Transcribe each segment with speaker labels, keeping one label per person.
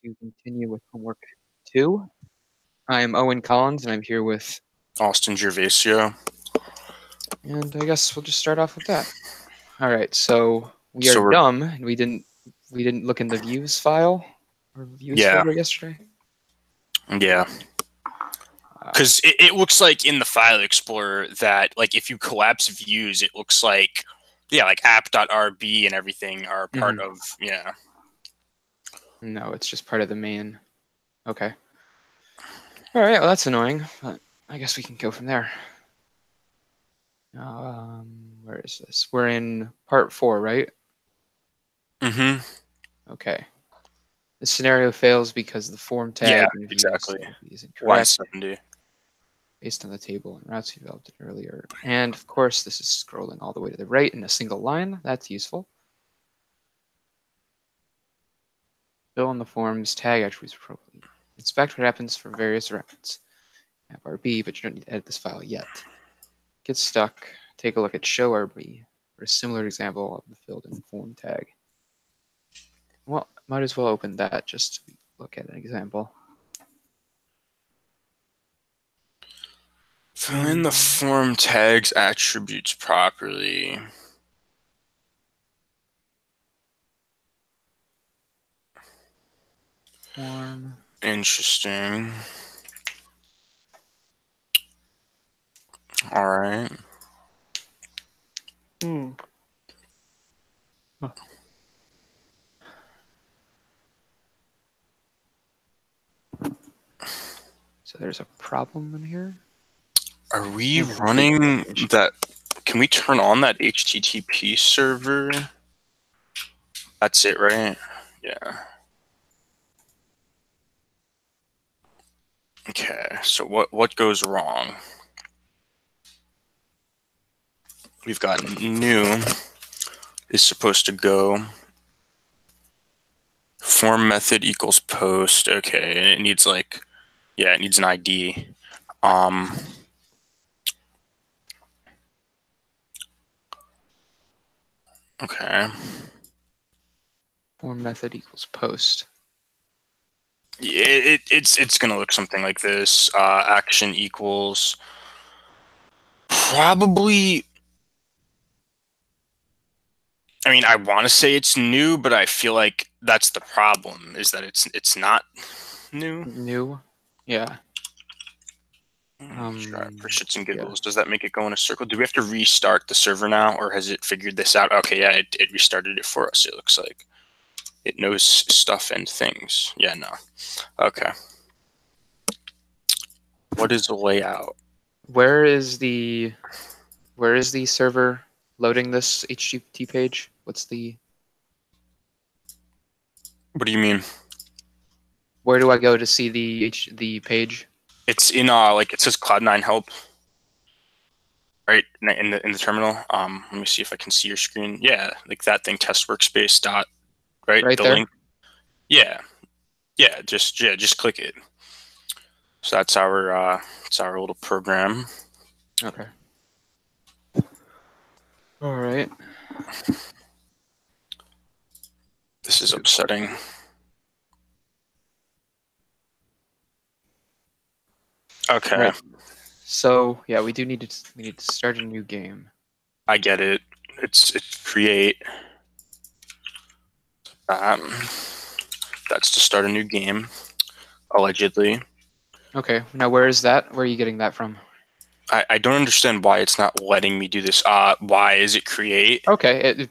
Speaker 1: to continue with homework 2. I'm Owen Collins, and I'm here with,
Speaker 2: Austin Gervasio.
Speaker 1: and I guess we'll just start off with that. All right, so we are
Speaker 2: So we're
Speaker 1: dumb, and we didn't look in the views file or views
Speaker 2: yeah,
Speaker 1: folder yesterday.
Speaker 2: yeah,
Speaker 1: Uh,
Speaker 2: because it looks like in the file explorer that like if you collapse views, it looks like like app.rb and everything are part
Speaker 1: mhm.
Speaker 2: of
Speaker 1: No, it's just part of the main. Okay. All right, well that's annoying, but I guess we can go from there. Where is this? We're in part 4, right?
Speaker 2: Mm-hmm.
Speaker 1: Okay. The scenario fails because the form
Speaker 2: Yeah,
Speaker 1: tag in views
Speaker 2: exactly.
Speaker 1: is
Speaker 2: Line
Speaker 1: incorrect,
Speaker 2: 70.
Speaker 1: based on the table and routes you developed earlier. And of course, this is scrolling all the way to the right in a single line. That's useful. Fill in the form's tag attributes appropriately. Inspect what happens for various routes. Have RB, but you don't need to edit this file yet. Get stuck. Take a look at show RB for a similar example of the filled in form tag. Well, might as well open that just to look at an example.
Speaker 2: Fill in the form tags attributes properly.
Speaker 1: Form.
Speaker 2: Interesting. All right.
Speaker 1: Huh. So there's a problem in here.
Speaker 2: Are we
Speaker 1: Incomplete
Speaker 2: running
Speaker 1: definition.
Speaker 2: that? Can we turn on that HTTP server? That's it, right? Yeah. Okay, so what goes wrong? We've got new is supposed to go form method equals post. Okay, and it needs it needs an ID. Okay.
Speaker 1: Form method equals post.
Speaker 2: It's gonna look something like this. Action equals probably. I mean, I want to say it's new, but I feel like that's the problem. Is that it's not new.
Speaker 1: New. Yeah.
Speaker 2: Try for shits and
Speaker 1: Yeah.
Speaker 2: giggles. Does that make it go in a circle? Do we have to restart the server now, or has it figured this out? Okay, yeah, it restarted it for us. It looks like it knows stuff and things. Yeah, no. Okay. What is the layout?
Speaker 1: Where is the server loading this HTTP page?
Speaker 2: What do you mean?
Speaker 1: Where do I go to see the page?
Speaker 2: It's in like it says Cloud9 help, right in the terminal. Let me see if I can see your screen. Yeah, like that thing, test workspace dot, right?
Speaker 1: Right
Speaker 2: The
Speaker 1: there?
Speaker 2: link. Yeah, just click it. So that's our little program.
Speaker 1: Okay. All right.
Speaker 2: This is upsetting. Okay.
Speaker 1: Right. So yeah, we need to start a new game.
Speaker 2: I get it. It's create. That's to start a new game, allegedly.
Speaker 1: Okay. Now where is that? Where are you getting that from?
Speaker 2: I don't understand why it's not letting me do this. Why is it create?
Speaker 1: Okay. It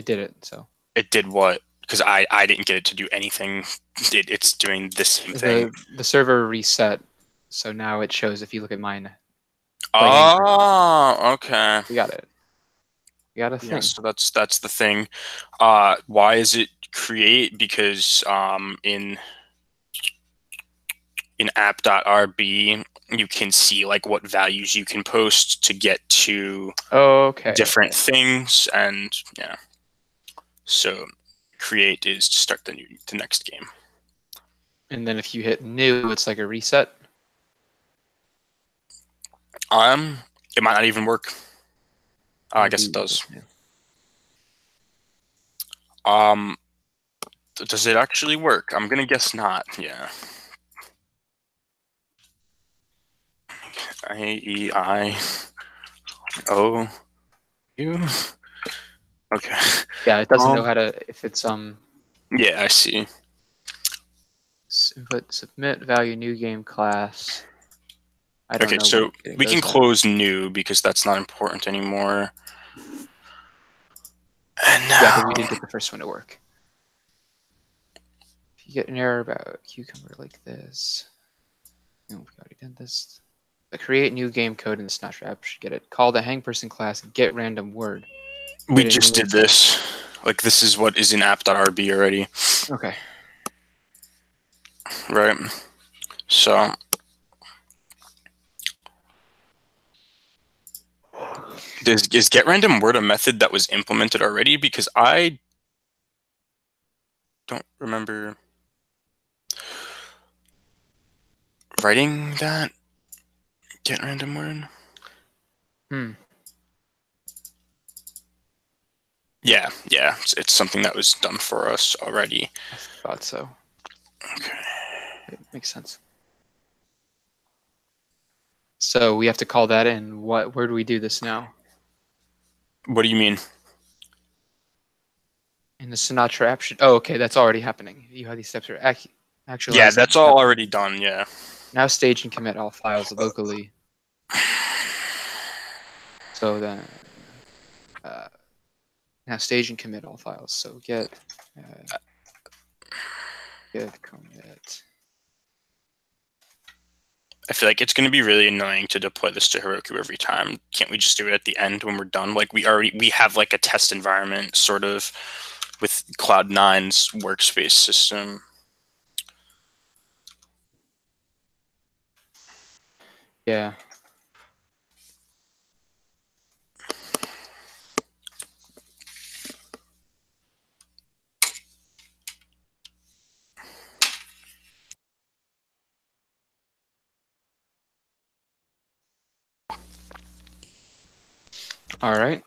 Speaker 1: did it. So
Speaker 2: It did what? Because I didn't get it to do anything. It's doing the same thing.
Speaker 1: the server reset. So now it shows if you look at mine.
Speaker 2: Oh, okay.
Speaker 1: We got it. We got a
Speaker 2: Yeah,
Speaker 1: thing.
Speaker 2: so that's the thing. Why is it create? Because in app.rb you can see like what values you can post to get to
Speaker 1: Okay.
Speaker 2: different things, and yeah. So create is to start the next game.
Speaker 1: And then if you hit new, it's like a reset.
Speaker 2: It might not even work. I guess it does.
Speaker 1: Yeah.
Speaker 2: Does it actually work? I'm gonna guess not. Yeah. A-E-I-O-U. Okay.
Speaker 1: Yeah, it doesn't know how to, if it's
Speaker 2: Yeah, I see.
Speaker 1: input submit value new game class. I don't
Speaker 2: Okay,
Speaker 1: know.
Speaker 2: so
Speaker 1: Getting
Speaker 2: we can
Speaker 1: those
Speaker 2: close new because that's not important anymore. And
Speaker 1: Yeah,
Speaker 2: now,
Speaker 1: because we did get the first one to work. If you get an error about cucumber like this, oh, we already did this. The create new game code in the Sinatra app should get it. Call the hang person class and get random word.
Speaker 2: we just did this. Like, this is what is in app.rb already.
Speaker 1: Okay.
Speaker 2: Right. So is getRandomWord a method that was implemented already? Because I don't remember writing that. GetRandomWord. Yeah, it's something that was done for us already.
Speaker 1: I thought so.
Speaker 2: Okay.
Speaker 1: It makes sense. So we have to call that in. Where do we do this now?
Speaker 2: What do you mean?
Speaker 1: In the Sinatra app should. Oh, okay, that's already happening. You have these steps are actually.
Speaker 2: Yeah, that's all already done. Yeah.
Speaker 1: Now stage and commit all files locally. So then, now stage and commit all files. So get commit.
Speaker 2: I feel like it's going to be really annoying to deploy this to Heroku every time. Can't we just do it at the end when we're done? Like we have like a test environment sort of with Cloud9's workspace system.
Speaker 1: Yeah. All right.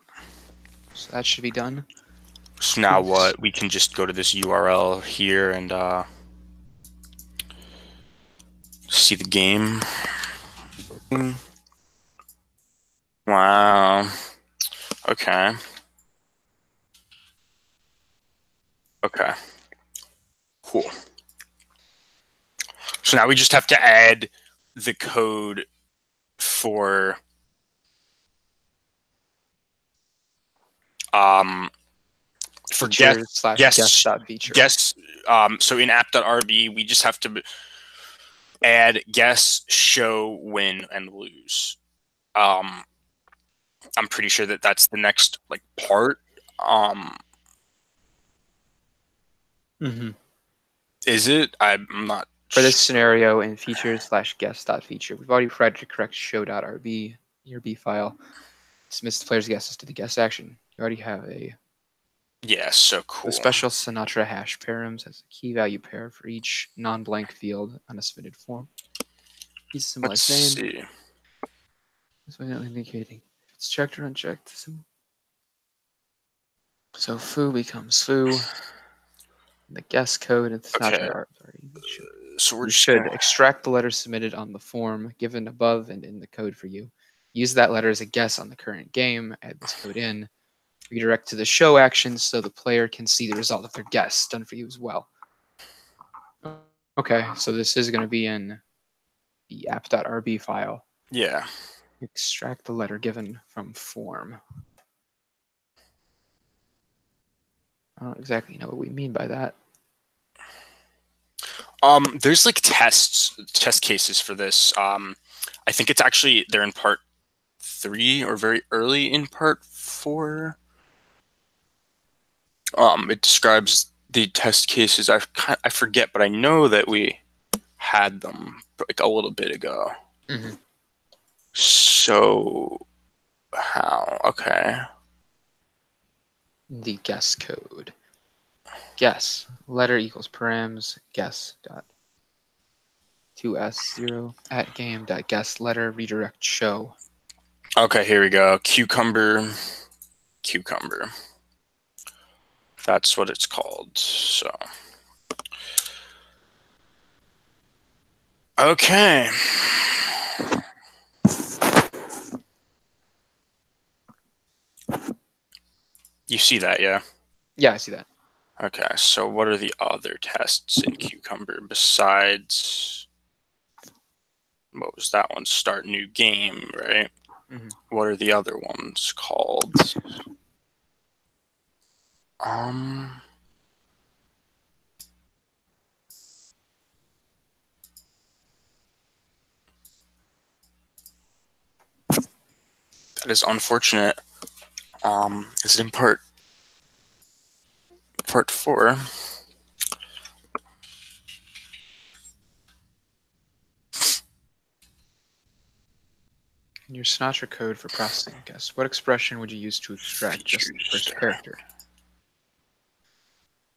Speaker 1: So that should be done.
Speaker 2: So now what? We can just go to this URL here and see the game. Wow. Okay. Okay. Cool. So now we just have to add the code for
Speaker 1: guest.feature.
Speaker 2: Guess. So in app.rb, we just have to add guess, show, win, and lose. I'm pretty sure that that's the next like part. Is it? I'm not.
Speaker 1: For this scenario in features/guest.feature, we've already tried to correct show.rb, your B file. Submits the player's guesses to the guest action. You already have a.
Speaker 2: Yeah, so cool.
Speaker 1: The special Sinatra hash params has a key value pair for each non-blank field on a submitted form.
Speaker 2: Let's see.
Speaker 1: This way indicating if it's checked or unchecked. So foo becomes foo. The guest code and Sinatra
Speaker 2: So we
Speaker 1: should extract the letter submitted on the form given above and in the code for you. Use that letter as a guess on the current game. Add this code in. Redirect to the show action so the player can see the result of their guess done for you as well. Okay, so this is going to be in the app.rb file.
Speaker 2: Yeah.
Speaker 1: Extract the letter given from form. I don't exactly know what we mean by that.
Speaker 2: There's like test cases for this. I think it's actually they're in part 3 or very early in part 4. It describes the test cases. I forget, but I know that we had them like a little bit ago. So how? Okay.
Speaker 1: The guess code. Guess letter equals params guess dot 2s0 at game dot guess letter redirect show.
Speaker 2: Okay, here we go. Cucumber. That's what it's called. So Okay. You see that, yeah?
Speaker 1: Yeah, I see that.
Speaker 2: Okay, so what are the other tests in Cucumber besides, what was that one? Start new game, right?
Speaker 1: Mhm.
Speaker 2: What are the other ones called? That is unfortunate. Is it in part 4?
Speaker 1: In your Sinatra code for processing guess, what expression would you use to extract just the
Speaker 2: Features.
Speaker 1: first character?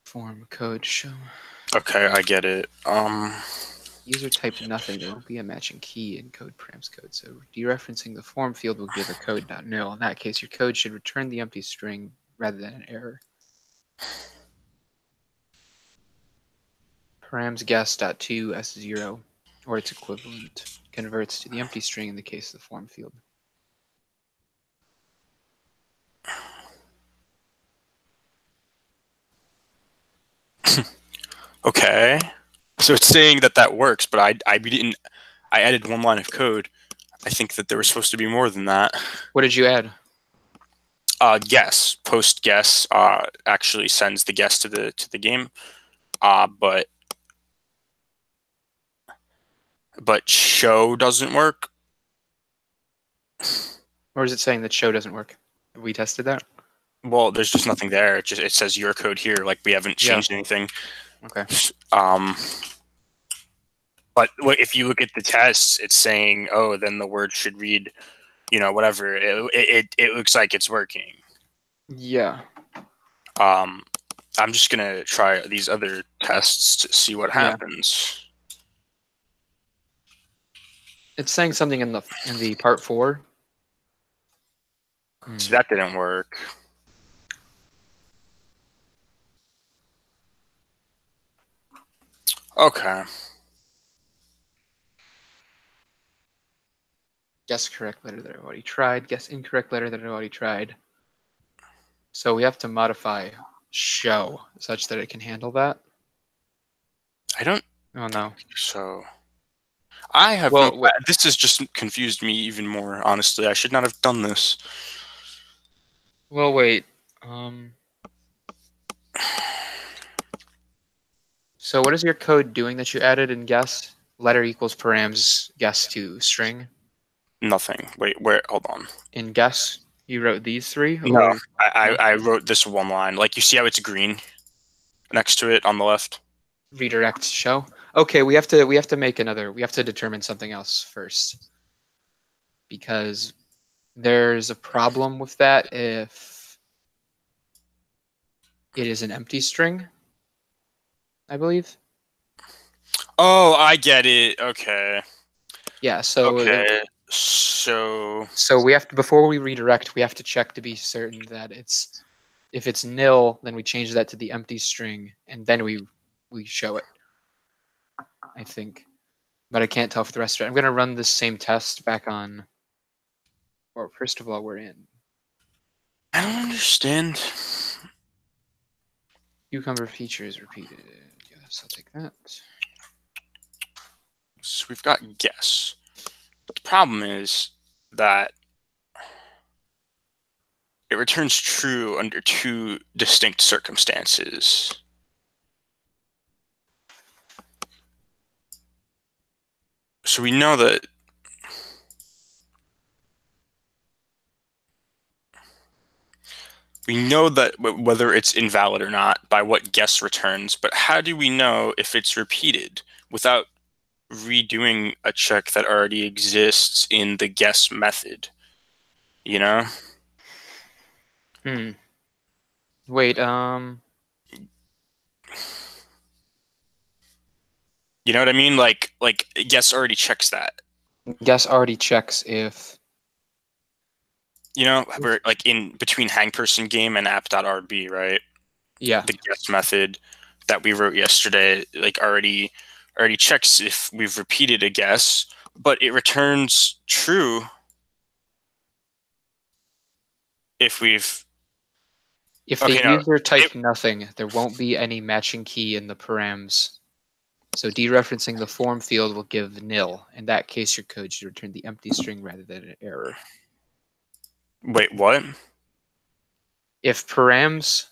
Speaker 1: Form code show.
Speaker 2: Okay, I get it.
Speaker 1: User typed nothing. There will be a matching key in code params code. So dereferencing the form field will give a code.nil. In that case, your code should return the empty string rather than an error. Params guess.to s0 or its equivalent converts to the empty string in the case of the form field.
Speaker 2: Okay. So it's saying that works, but I added one line of code. I think that there was supposed to be more than that.
Speaker 1: What did you add?
Speaker 2: Guess, post guess actually sends the guess to the game. But show doesn't work.
Speaker 1: Or is it saying that show doesn't work? Have we tested that?
Speaker 2: Well, there's just nothing there. It says your code here, like we haven't changed anything.
Speaker 1: Okay.
Speaker 2: But if you look at the tests, it's saying, oh, then the word should read, whatever. It looks like it's working.
Speaker 1: Yeah.
Speaker 2: I'm just gonna try these other tests to see what happens.
Speaker 1: It's saying something in the part 4.
Speaker 2: So that didn't work. Okay.
Speaker 1: Guess correct letter that I already tried. Guess incorrect letter that I already tried. So we have to modify show such that it can handle that.
Speaker 2: I don't.
Speaker 1: Oh no.
Speaker 2: So I have no. This has just confused me even more. Honestly, I should not have done this.
Speaker 1: Well, wait. So what is your code doing that you added in guess? Letter equals params guess to string.
Speaker 2: Nothing. Wait, where? Hold on.
Speaker 1: In guess, you wrote these 3?
Speaker 2: No, I wrote this one line. Like, you see how it's green next to it on the left?
Speaker 1: Redirect show. Okay, we have to make another. We have to determine something else first, because there's a problem with that if it is an empty string, I believe.
Speaker 2: Oh, I get it. Okay.
Speaker 1: Yeah. So.
Speaker 2: Okay. So
Speaker 1: we have to, before we redirect, we have to check to be certain that if it's nil, then we change that to the empty string, and then we show it. I think, but I can't tell for the rest of it. I'm gonna run this same test back on. Or first of all, we're in.
Speaker 2: I don't understand.
Speaker 1: Cucumber features repeated. Yes, I'll take that.
Speaker 2: So we've got guess. But the problem is that it returns true under 2 distinct circumstances. So we know that whether it's invalid or not by what guess returns, but how do we know if it's repeated without redoing a check that already exists in the guess method? You know?
Speaker 1: Wait,
Speaker 2: You know what I mean? Like guess already checks that.
Speaker 1: Guess already checks if.
Speaker 2: We're like in between hangperson game and app.rb, right?
Speaker 1: Yeah.
Speaker 2: The guess method that we wrote yesterday, like already already checks if we've repeated a guess, but it returns true if we've.
Speaker 1: If
Speaker 2: Okay,
Speaker 1: the
Speaker 2: no.
Speaker 1: user typed nothing, there won't be any matching key in the params. So dereferencing the form field will give nil. In that case, your code should return the empty string rather than an error.
Speaker 2: Wait, what?
Speaker 1: If params,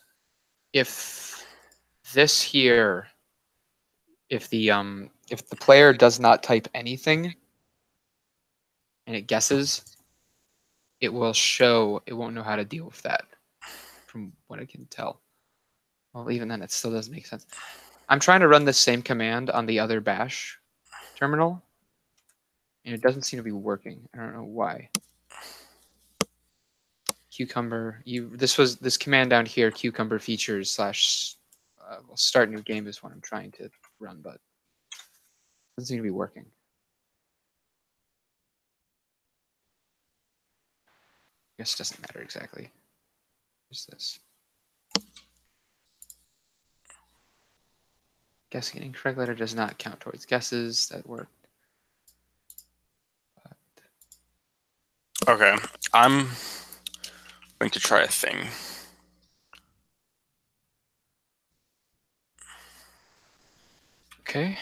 Speaker 1: if this here, if the player does not type anything and it guesses, it will show, it won't know how to deal with that from what I can tell. Well, even then, it still doesn't make sense. I'm trying to run the same command on the other bash terminal, and it doesn't seem to be working. I don't know why. Cucumber, this command down here, cucumber features slash start new game is what I'm trying to run, but it doesn't seem to be working. I guess it doesn't matter exactly. What's this? Guessing an incorrect letter does not count towards guesses. That worked.
Speaker 2: Okay, I'm going to try a thing.
Speaker 1: Okay.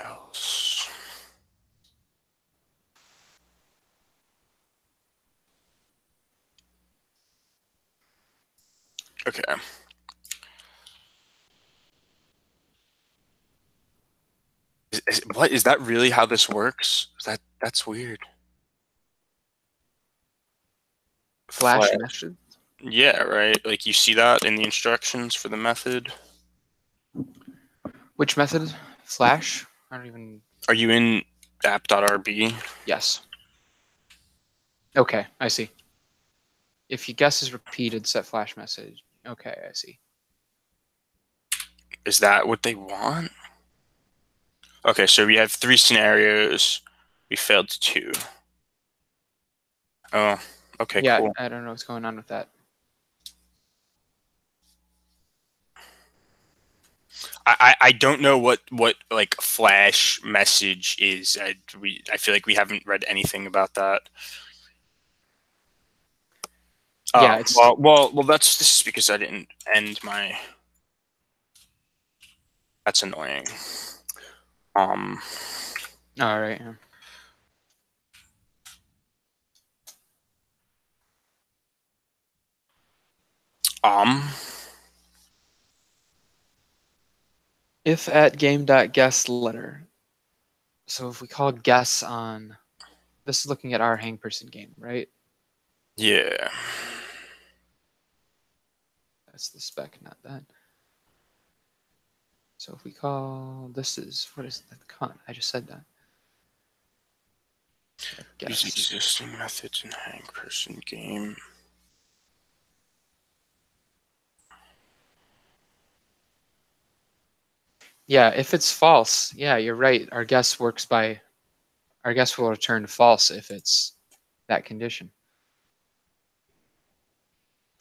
Speaker 2: Else. Okay. What is that really how this works? That's weird.
Speaker 1: Flash message.
Speaker 2: Yeah, right. Like you see that in the instructions for the method.
Speaker 1: Which method? Flash? I don't even.
Speaker 2: Are you in app.rb?
Speaker 1: Yes. Okay, I see. If your guess is repeated, set flash message. Okay, I see.
Speaker 2: Is that what they want? Okay, so we have 3 scenarios. We failed 2. Oh, okay,
Speaker 1: Yeah,
Speaker 2: cool.
Speaker 1: I don't know what's going on with that.
Speaker 2: I don't know what like flash message is. I feel like we haven't read anything about that.
Speaker 1: Yeah, it's
Speaker 2: well. This is because I didn't end my. That's annoying.
Speaker 1: all right. Yeah. If at game.guess letter. So if we call guess on, this is looking at our hang person game, right?
Speaker 2: Yeah.
Speaker 1: That's the spec, not that. So if we call, this is, what is that? Con? I just said that.
Speaker 2: Use existing methods in hang person game.
Speaker 1: Yeah, if it's false, yeah, you're right. Our guess will return false if it's that condition.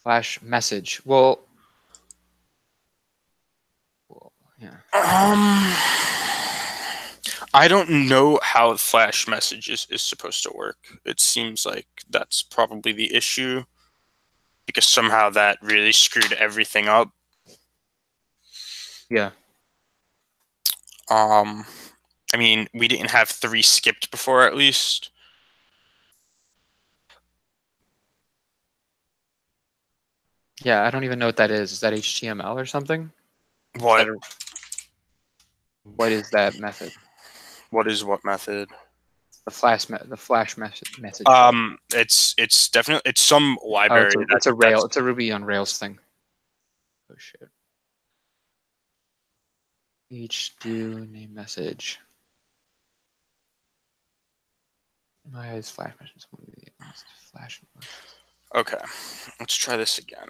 Speaker 1: Flash message. Well, yeah.
Speaker 2: I don't know how flash messages is supposed to work. It seems like that's probably the issue because somehow that really screwed everything up.
Speaker 1: Yeah.
Speaker 2: I mean, we didn't have 3 skipped before, at least.
Speaker 1: Yeah, I don't even know what that is. Is that HTML or something?
Speaker 2: What?
Speaker 1: What is that method?
Speaker 2: What is what method?
Speaker 1: The flash message.
Speaker 2: It's definitely it's some library.
Speaker 1: It's a Rails. It's a Ruby on Rails thing. Oh shit. Do name message. My eyes flash message. Flash.
Speaker 2: Okay, let's try this again.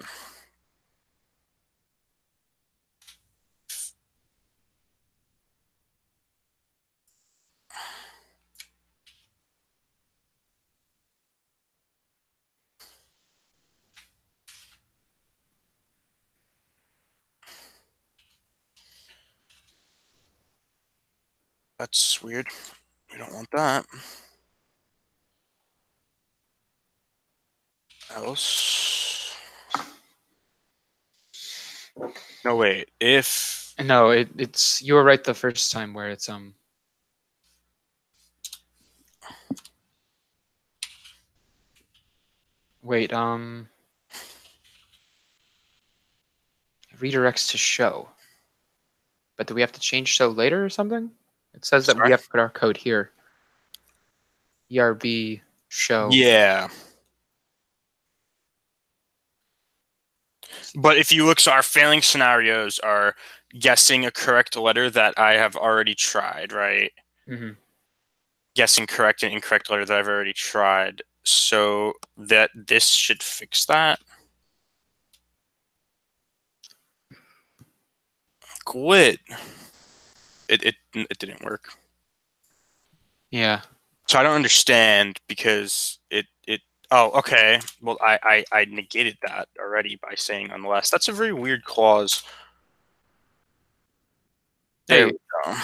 Speaker 2: That's weird. We don't want that. Else. No, wait. If.
Speaker 1: No, it's you were right the first time where it's wait, redirects to show. But do we have to change show later or something? It says that we
Speaker 2: Sorry?
Speaker 1: have to put our code here. ERB show.
Speaker 2: Yeah. But if you look, so our failing scenarios are guessing a correct letter that I have already tried, right?
Speaker 1: Mm-hmm.
Speaker 2: Guessing correct and incorrect letter that I've already tried. So that this should fix that. Quit. It didn't work.
Speaker 1: Yeah.
Speaker 2: So I don't understand because it oh, okay. Well, I negated that already by saying unless. That's a very weird clause. There
Speaker 1: Hey,
Speaker 2: we go.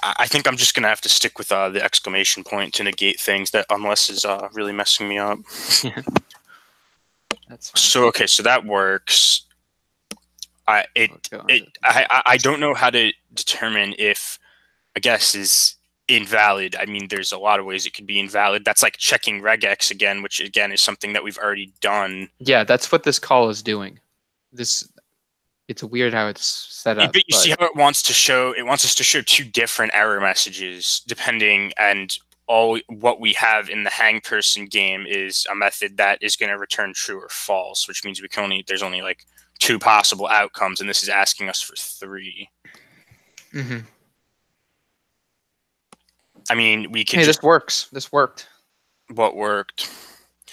Speaker 2: I think I'm just gonna have to stick with the exclamation point to negate things. That unless is really messing me up.
Speaker 1: that's fine.
Speaker 2: So okay, so that works. I don't know how to determine if a guess is invalid. I mean, there's a lot of ways it could be invalid. That's like checking regex again, which again is something that we've already done.
Speaker 1: Yeah, that's what this call is doing. It's weird how it's set up.
Speaker 2: But you see how it wants to show. It wants us to show two different error messages depending, and all what we have in the hang person game is a method that is going to return true or false, which means there's only like two possible outcomes, and this is asking us for three.
Speaker 1: Mm-hmm.
Speaker 2: I mean, we could
Speaker 1: this works. This worked.
Speaker 2: What worked?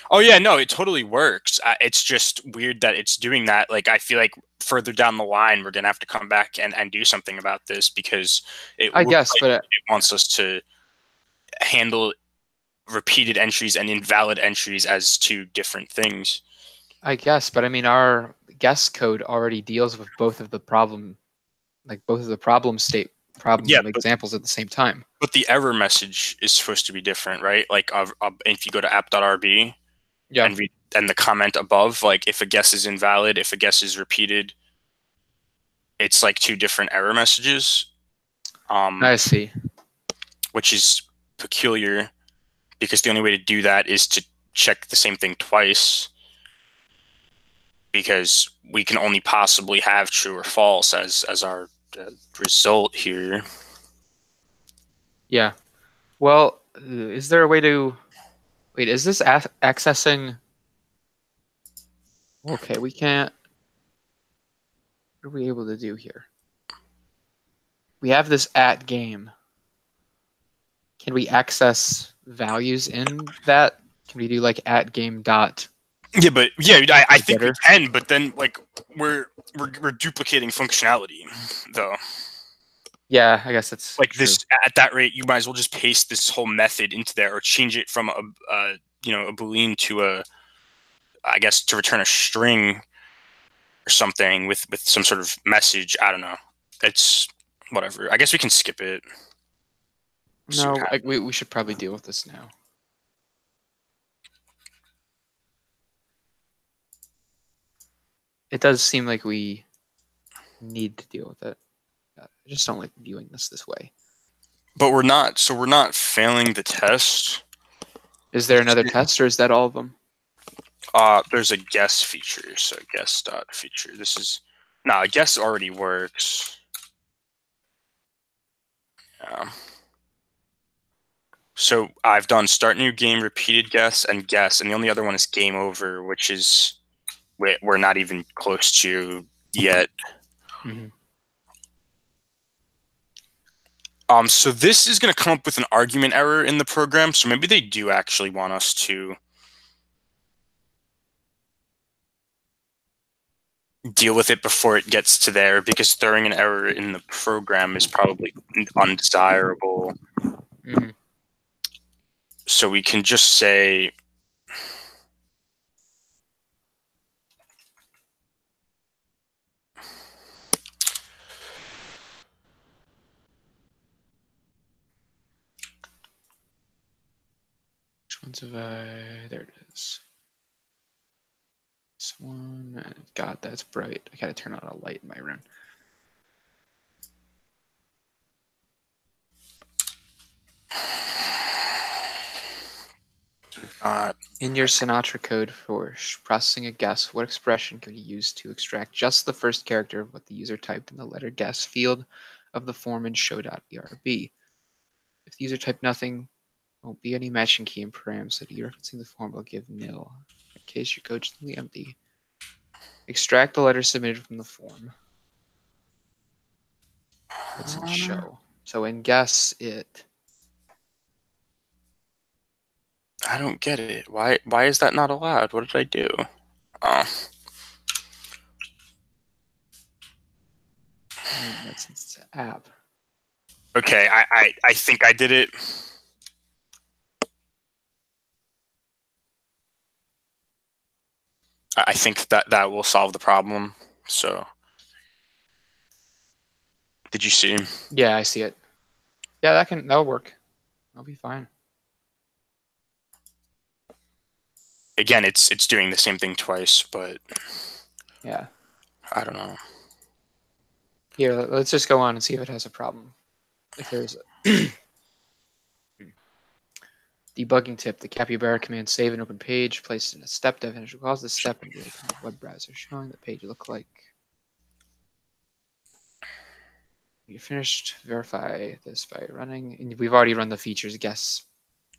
Speaker 2: Oh yeah, no, it totally works. It's just weird that it's doing that. Like, I feel like further down the line, we're gonna have to come back and do something about this because
Speaker 1: I guess,
Speaker 2: like
Speaker 1: but
Speaker 2: it wants us to handle repeated entries and invalid entries as two different things.
Speaker 1: I guess, but I mean, our guess code already deals with both of the problem examples at the same time.
Speaker 2: But the error message is supposed to be different, right? Like, if you go to app.rb,
Speaker 1: yeah,
Speaker 2: and the comment above, like if a guess is invalid, if a guess is repeated, it's like two different error messages.
Speaker 1: I see.
Speaker 2: Which is peculiar because the only way to do that is to check the same thing twice, because we can only possibly have true or false as our result here.
Speaker 1: Yeah. Well, is there a way to wait? Is this accessing? Okay, we can't. What are we able to do here? We have this at game. Can we access values in that? Can we do like at game dot?
Speaker 2: Yeah, but yeah, I think we can. But then like we're duplicating functionality, though.
Speaker 1: Yeah, I guess it's
Speaker 2: like
Speaker 1: true.
Speaker 2: This at that rate. You might as well just paste this whole method into there, or change it from a boolean to I guess to return a string or something with some sort of message. I don't know. It's whatever. I guess we can skip it.
Speaker 1: No, we should probably deal with this now. It does seem like we need to deal with it. I just don't like viewing this way.
Speaker 2: But we're not. So we're not failing the test.
Speaker 1: Is there another test, or is that all of them?
Speaker 2: There's a guess feature. So guess dot feature. This is a guess already works. Yeah. So I've done start new game, repeated guess, and guess, and the only other one is game over, which is we're not even close to yet.
Speaker 1: Mm-hmm.
Speaker 2: So this is going to come up with an argument error in the program. So maybe they do actually want us to deal with it before it gets to there, because throwing an error in the program is probably undesirable.
Speaker 1: Mm-hmm.
Speaker 2: So we can just say
Speaker 1: There it is. This one. God, that's bright. I gotta turn on a light in my room. In your Sinatra code for processing a guess, what expression can you use to extract just the first character of what the user typed in the letter guess field of the form in show.erb? If the user typed nothing, there won't be any matching key and params, so dereferencing the form will give nil. In case your code is completely empty. Extract the letter submitted from the form. That's in show. So in guess it.
Speaker 2: I don't get it. Why is that not allowed? What did I do? Oh.
Speaker 1: That's its app.
Speaker 2: Okay, I think I did it. I think that will solve the problem. So, did you see?
Speaker 1: Yeah, I see it. Yeah, that'll work. That'll be fine.
Speaker 2: Again, it's doing the same thing twice, but
Speaker 1: yeah,
Speaker 2: I don't know.
Speaker 1: Here, let's just go on and see if it has a problem. If there's a debugging tip, the capybara command save an open page, placed in a step definition, calls the step in the web browser, showing the page look like. You finished, verify this by running, and we've already run the features guess.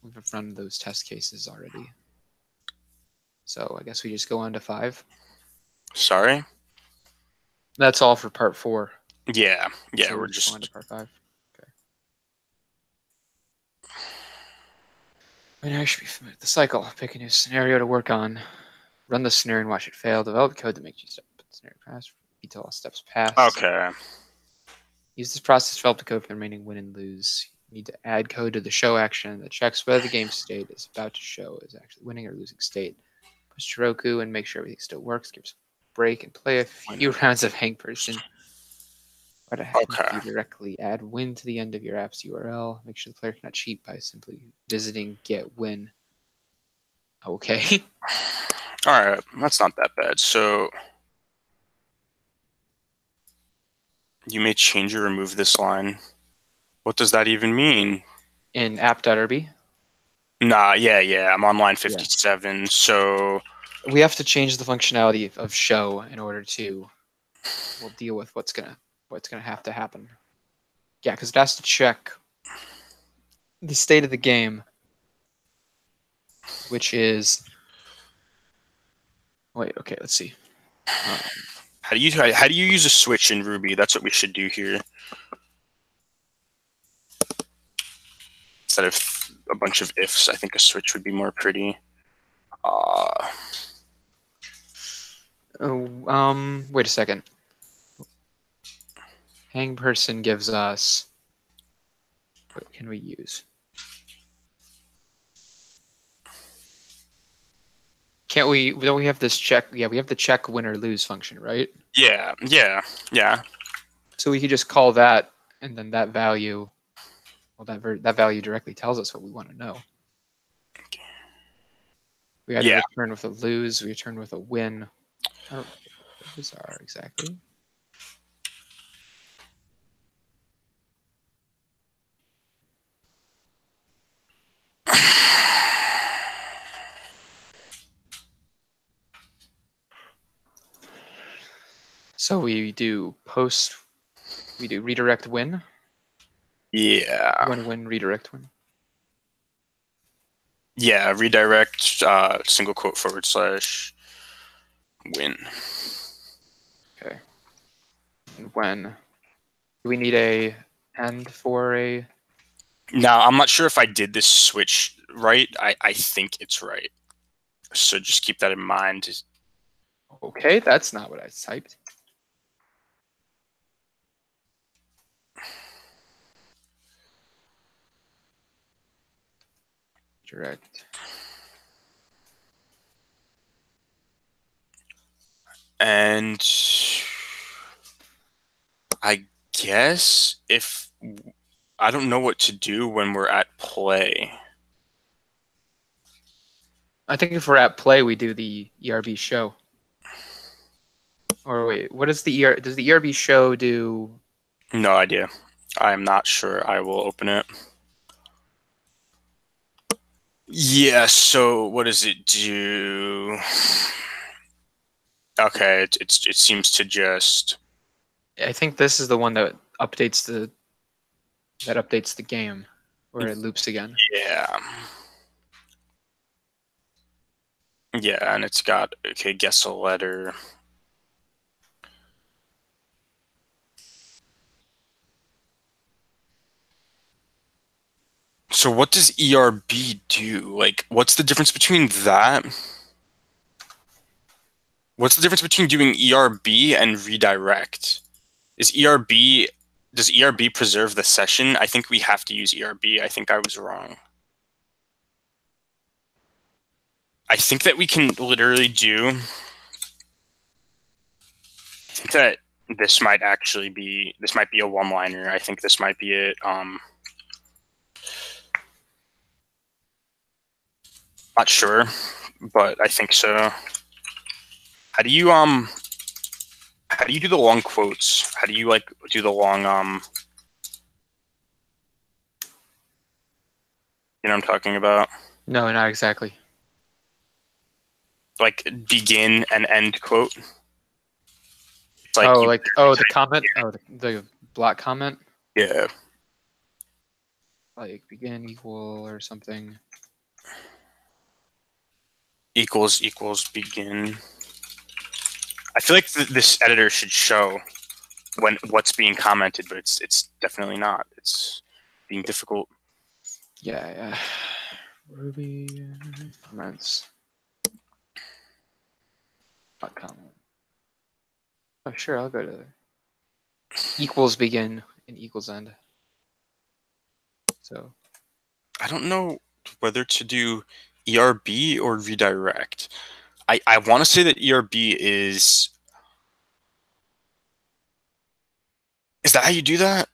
Speaker 1: We've run those test cases already. So I guess we just go on to 5.
Speaker 2: Sorry?
Speaker 1: That's all for part 4.
Speaker 2: Yeah,
Speaker 1: So
Speaker 2: we're just
Speaker 1: going to part 5. Okay. By now you should be familiar with the cycle. Pick a new scenario to work on. Run the scenario and watch it fail. Develop code that makes you step the scenario pass. Repeat all steps passed.
Speaker 2: Okay.
Speaker 1: Use this process to develop the code for the remaining win and lose. You need to add code to the show action that checks whether the game state is about to show is actually winning or losing state. Push Heroku and make sure everything still works. Give us a break and play a few rounds of Hang Person.
Speaker 2: Okay.
Speaker 1: You directly add win to the end of your app's URL. Make sure the player cannot cheat by simply visiting get win. Okay.
Speaker 2: All right, that's not that bad. So you may change or remove this line. What does that even mean?
Speaker 1: In app.rb?
Speaker 2: Nah, yeah. I'm on line 57. Yeah. So
Speaker 1: we have to change the functionality of show in order to we'll deal with what's gonna have to happen. Yeah, because it has to check the state of the game, which is okay, let's see.
Speaker 2: How do you use a switch in Ruby? That's what we should do here. Instead of a bunch of ifs, I think a switch would be more pretty.
Speaker 1: Wait a second. Hang person gives us. What can we use? Can't we? Don't we have this check? Yeah, we have the check win or lose function, right?
Speaker 2: Yeah.
Speaker 1: So we could just call that, and then that value. Well, that value directly tells us what we want to know. We either return with a lose, we return with a win. I don't know what those are exactly. So we do redirect win.
Speaker 2: Yeah.
Speaker 1: Win, redirect win.
Speaker 2: Yeah, redirect single quote / win.
Speaker 1: Okay. And when do we need a end for a?
Speaker 2: Now I'm not sure if I did this switch right. I think it's right. So just keep that in mind.
Speaker 1: Okay, that's not what I typed. Direct.
Speaker 2: And I guess if I don't know what to do when we're at play.
Speaker 1: I think if we're at play, we do the ERB show. Or wait, what is the does the ERB show do?
Speaker 2: No idea. I'm not sure. I will open it. Yeah, so what does it do? Okay, it seems to just...
Speaker 1: I think this is the one that updates the game, where it loops again.
Speaker 2: Yeah. Yeah, and it's got, okay, guess a letter. So what does ERB do? Like, what's the difference between that? What's the difference between doing ERB and redirect? Does ERB preserve the session? I think we have to use ERB. I think I was wrong. I think that we can literally do... I think that this might be a one-liner. I think this might be it. Not sure, but I think so. How do you do the long quotes? How do you like do the long you know what I'm talking about?
Speaker 1: No, not exactly.
Speaker 2: Like begin and end quote. It's
Speaker 1: like the comment. Oh, the block comment.
Speaker 2: Yeah.
Speaker 1: Like begin equal or something.
Speaker 2: Equals begin. I feel like this editor should show what's being commented, but it's definitely not. It's being difficult.
Speaker 1: Yeah. Ruby comments. Not comment. Oh, sure. I'll go to equals begin and equals end. So
Speaker 2: I don't know whether to do ERB or redirect. I want to say that ERB is... Is that how you do that?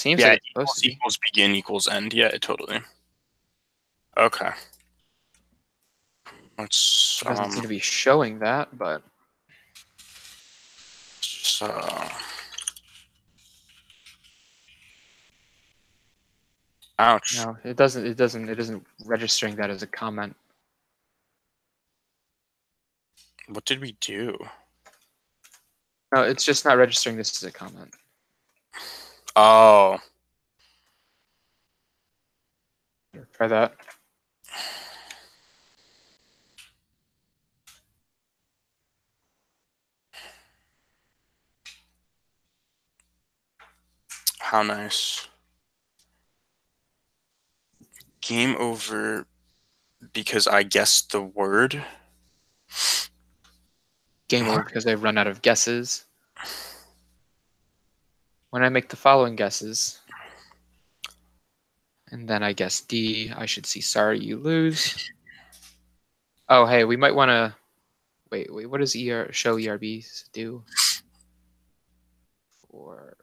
Speaker 1: seems
Speaker 2: Yeah,
Speaker 1: like it's supposed to be.
Speaker 2: equals begin equals end. Yeah, totally. Okay. Let's
Speaker 1: It doesn't seem to be showing that, but
Speaker 2: ouch.
Speaker 1: no, it isn't registering that as a comment.
Speaker 2: What did we do?
Speaker 1: No, it's just not registering this as a comment.
Speaker 2: Oh.
Speaker 1: Try that.
Speaker 2: How nice. Game over because I guessed the word.
Speaker 1: Game over because I've run out of guesses. When I make the following guesses, and then I guess D, I should see sorry you lose. Oh, hey, we might want to... Wait, what does show ERB do? For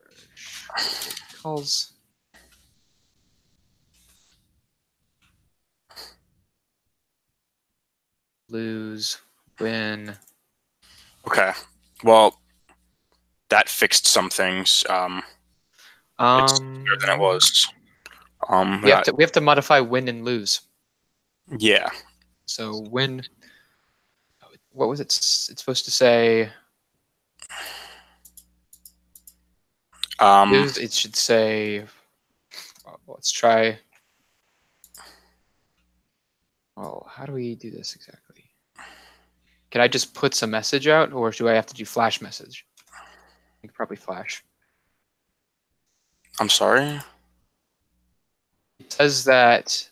Speaker 1: calls. Lose, win.
Speaker 2: Okay. Well, that fixed some things. It's better than it was.
Speaker 1: We have to modify win and lose.
Speaker 2: Yeah.
Speaker 1: So win. What was it? It's supposed to say. Lose. It should say. Let's try. Well, how do we do this exactly? Can I just put some message out, or do I have to do flash message? I think probably flash.
Speaker 2: I'm sorry?
Speaker 1: It says that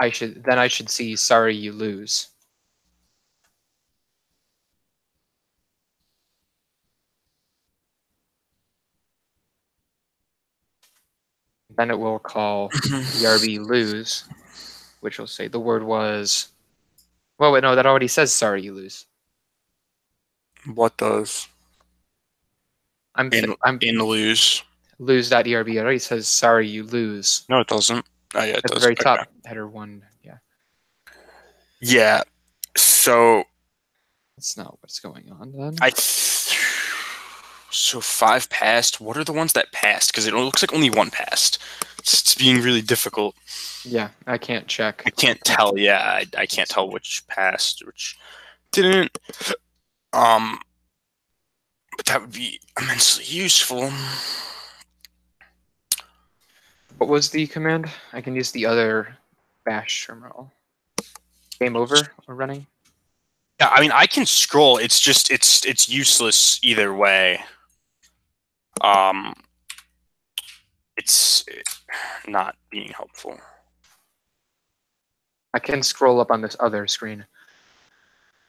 Speaker 1: I should see sorry you lose. Then it will call ERB lose, which will say the word was... Well, wait, no, that already says sorry you lose.
Speaker 2: What does?
Speaker 1: I'm
Speaker 2: in lose.
Speaker 1: lose.erb already says sorry you lose.
Speaker 2: No, it doesn't. Oh, yeah, it
Speaker 1: At the
Speaker 2: does.
Speaker 1: very
Speaker 2: Okay.
Speaker 1: top, header 1. Yeah,
Speaker 2: Yeah. So
Speaker 1: that's not what's going on then.
Speaker 2: So 5 passed. What are the ones that passed? Because it looks like only 1 passed. It's being really difficult.
Speaker 1: Yeah, I can't check.
Speaker 2: I can't tell. Yeah, I can't tell which passed, which didn't. But that would be immensely useful.
Speaker 1: What was the command? I can use the other bash terminal. Game over or running?
Speaker 2: Yeah, I mean, I can scroll. It's just it's useless either way. It's not being helpful.
Speaker 1: I can scroll up on this other screen.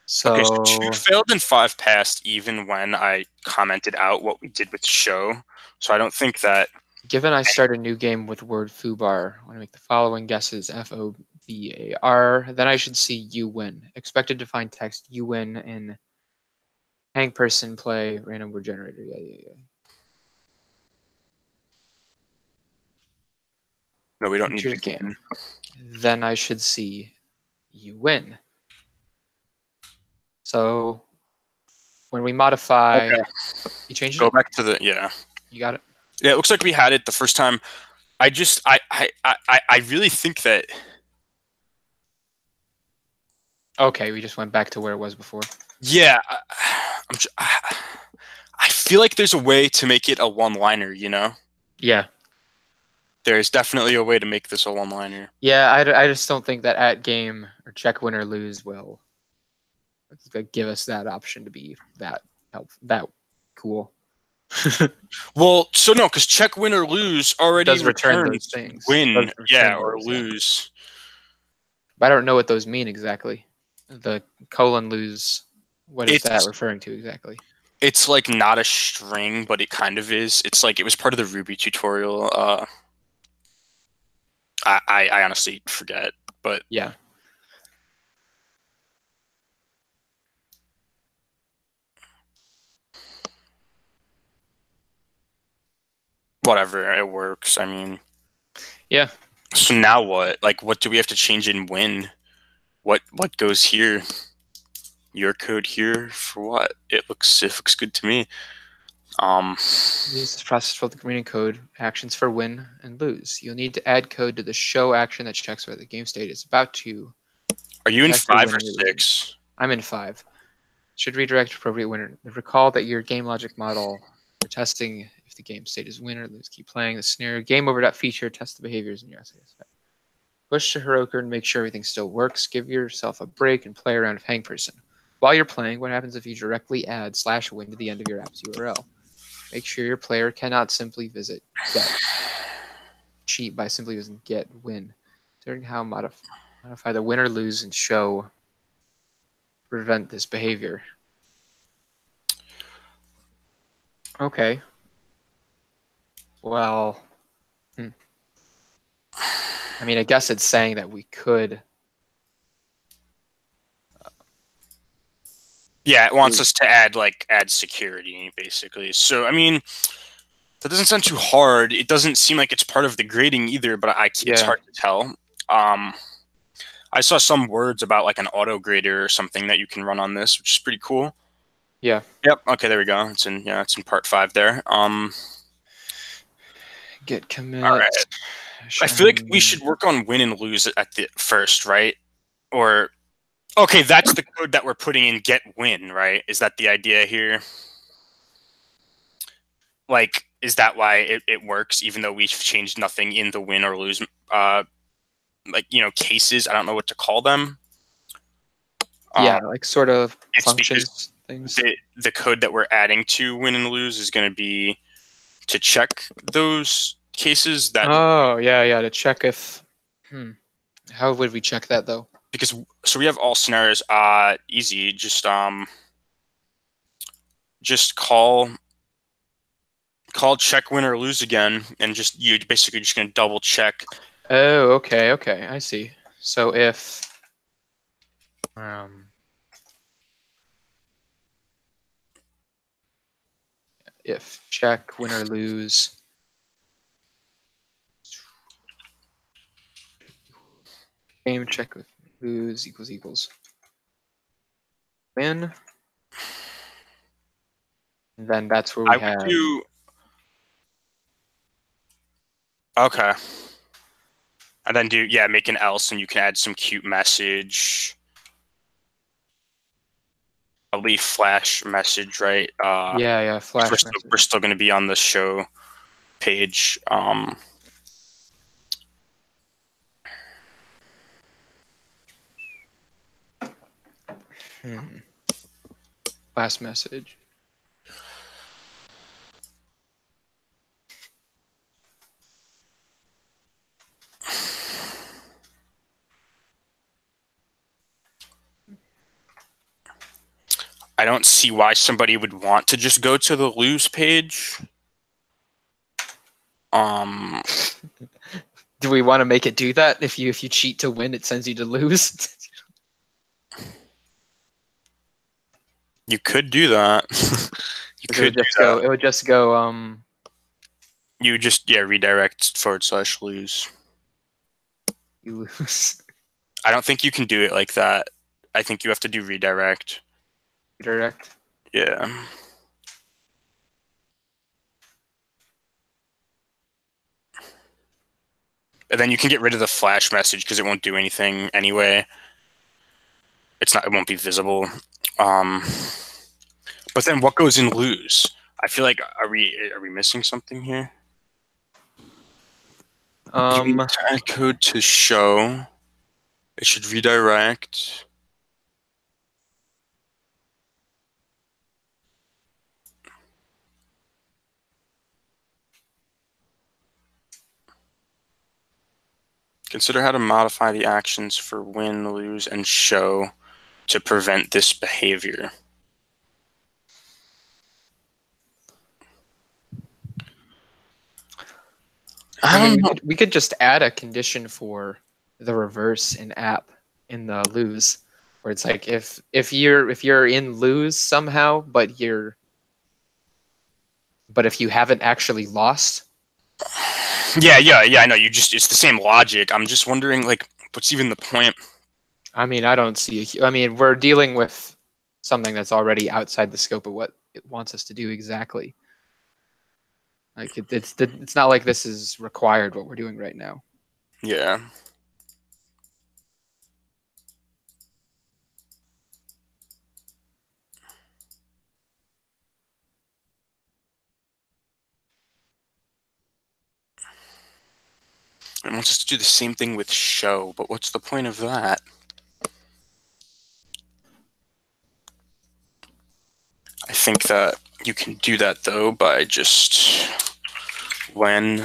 Speaker 1: So,
Speaker 2: Okay, so 2 failed and 5 passed even when I commented out what we did with show. So I don't think that...
Speaker 1: Given I start a new game with word foobar, I want to make the following guesses, F-O-B-A-R, then I should see you win. Expected to find text you win in hang person play random word generator. Yeah.
Speaker 2: No, we don't
Speaker 1: Enter
Speaker 2: need the game.
Speaker 1: Then I should see you win. So when we modify,
Speaker 2: okay.
Speaker 1: You changed
Speaker 2: Go
Speaker 1: it?
Speaker 2: back to the, yeah.
Speaker 1: You got it?
Speaker 2: Yeah, it looks like we had it the first time. I really think that...
Speaker 1: Okay, we just went back to where it was before.
Speaker 2: Yeah, I feel like there's a way to make it a one-liner, you know?
Speaker 1: Yeah.
Speaker 2: There's definitely a way to make this a one-liner.
Speaker 1: Yeah, I just don't think that at game or check win or lose will give us that option to be that cool.
Speaker 2: Well, so no, because check win or lose already
Speaker 1: does return
Speaker 2: returns
Speaker 1: those things.
Speaker 2: win, yeah, or lose.
Speaker 1: But I don't know what those mean exactly. The colon lose, what is that referring to exactly?
Speaker 2: It's like not a string, but it kind of is. It's like it was part of the Ruby tutorial. I honestly forget, but
Speaker 1: yeah.
Speaker 2: Whatever, it works. I mean,
Speaker 1: yeah.
Speaker 2: So now what? Like, what do we have to change in win? What goes here? Your code here for what? It looks good to me.
Speaker 1: Use this process for the remaining code actions for win and lose. You'll need to add code to the show action that checks whether the game state is about to.
Speaker 2: Are you in 5 or 6?
Speaker 1: I'm in 5. Should redirect appropriate winner. Recall that your game logic model for testing if the game state is win or lose. Keep playing the scenario game over.feature. Test the behaviors in your SAS. Push to Heroku and make sure everything still works. Give yourself a break and play around with hang person. While you're playing, what happens if you directly add /win to the end of your app's URL? Make sure your player cannot simply visit get. Cheat by simply using get win. Considering how modify the win or lose and show prevent this behavior. Okay. Well, I mean, I guess it's saying that we could.
Speaker 2: Yeah, it wants us to add security, basically. So, I mean, that doesn't sound too hard. It doesn't seem like it's part of the grading either, but it's hard to tell. I saw some words about like an auto grader or something that you can run on this, which is pretty cool.
Speaker 1: Yeah.
Speaker 2: Yep. Okay, there we go. It's in part 5 there.
Speaker 1: Git commit.
Speaker 2: All right. I feel like we should work on win and lose at the first, right? Or okay, that's the code that we're putting in get win, right? Is that the idea here? Like, is that why it works, even though we've changed nothing in the win or lose, cases? I don't know what to call them.
Speaker 1: Yeah, like sort of functions things.
Speaker 2: The code that we're adding to win and lose is going to be to check those cases that.
Speaker 1: Oh, yeah, to check if. How would we check that though?
Speaker 2: Because so we have all scenarios. Easy. Just call check win or lose again, and you basically just gonna double check.
Speaker 1: Oh, okay, I see. So if check win or lose Game check with lose equals win. And then that's where we have.
Speaker 2: would do. Okay. And then make an else, and you can add some cute message. A leaf flash message, right?
Speaker 1: Yeah, flash message.
Speaker 2: We're still going to be on the show page.
Speaker 1: Last message.
Speaker 2: I don't see why somebody would want to just go to the lose page.
Speaker 1: Do we want to make it do that? If you cheat to win, it sends you to lose.
Speaker 2: You could do that.
Speaker 1: It would just go.
Speaker 2: You just redirect / lose.
Speaker 1: You lose.
Speaker 2: I don't think you can do it like that. I think you have to do redirect.
Speaker 1: Redirect.
Speaker 2: Yeah. And then you can get rid of the flash message because it won't do anything anyway. It won't be visible. But then what goes in lose? I feel like are we missing something here? Add code to show. It should redirect. Consider how to modify the actions for win, lose, and show to prevent this behavior.
Speaker 1: We could just add a condition for the reverse in app in the lose, where it's like if you're in lose somehow, but if you haven't actually lost.
Speaker 2: Yeah, I know. It's the same logic. I'm just wondering, like, what's even the point?
Speaker 1: I mean, I don't see. We're dealing with something that's already outside the scope of what it wants us to do exactly. Like it's not like this is required what we're doing right now.
Speaker 2: Yeah. It wants us to do the same thing with show, but what's the point of that? I think that you can do that though by just when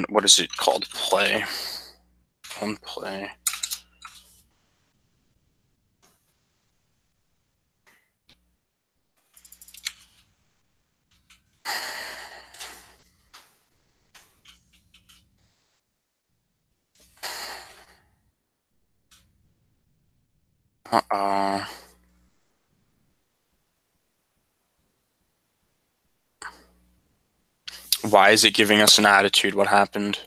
Speaker 2: what is it called? Play. On play. Why is it giving us an attitude? What happened?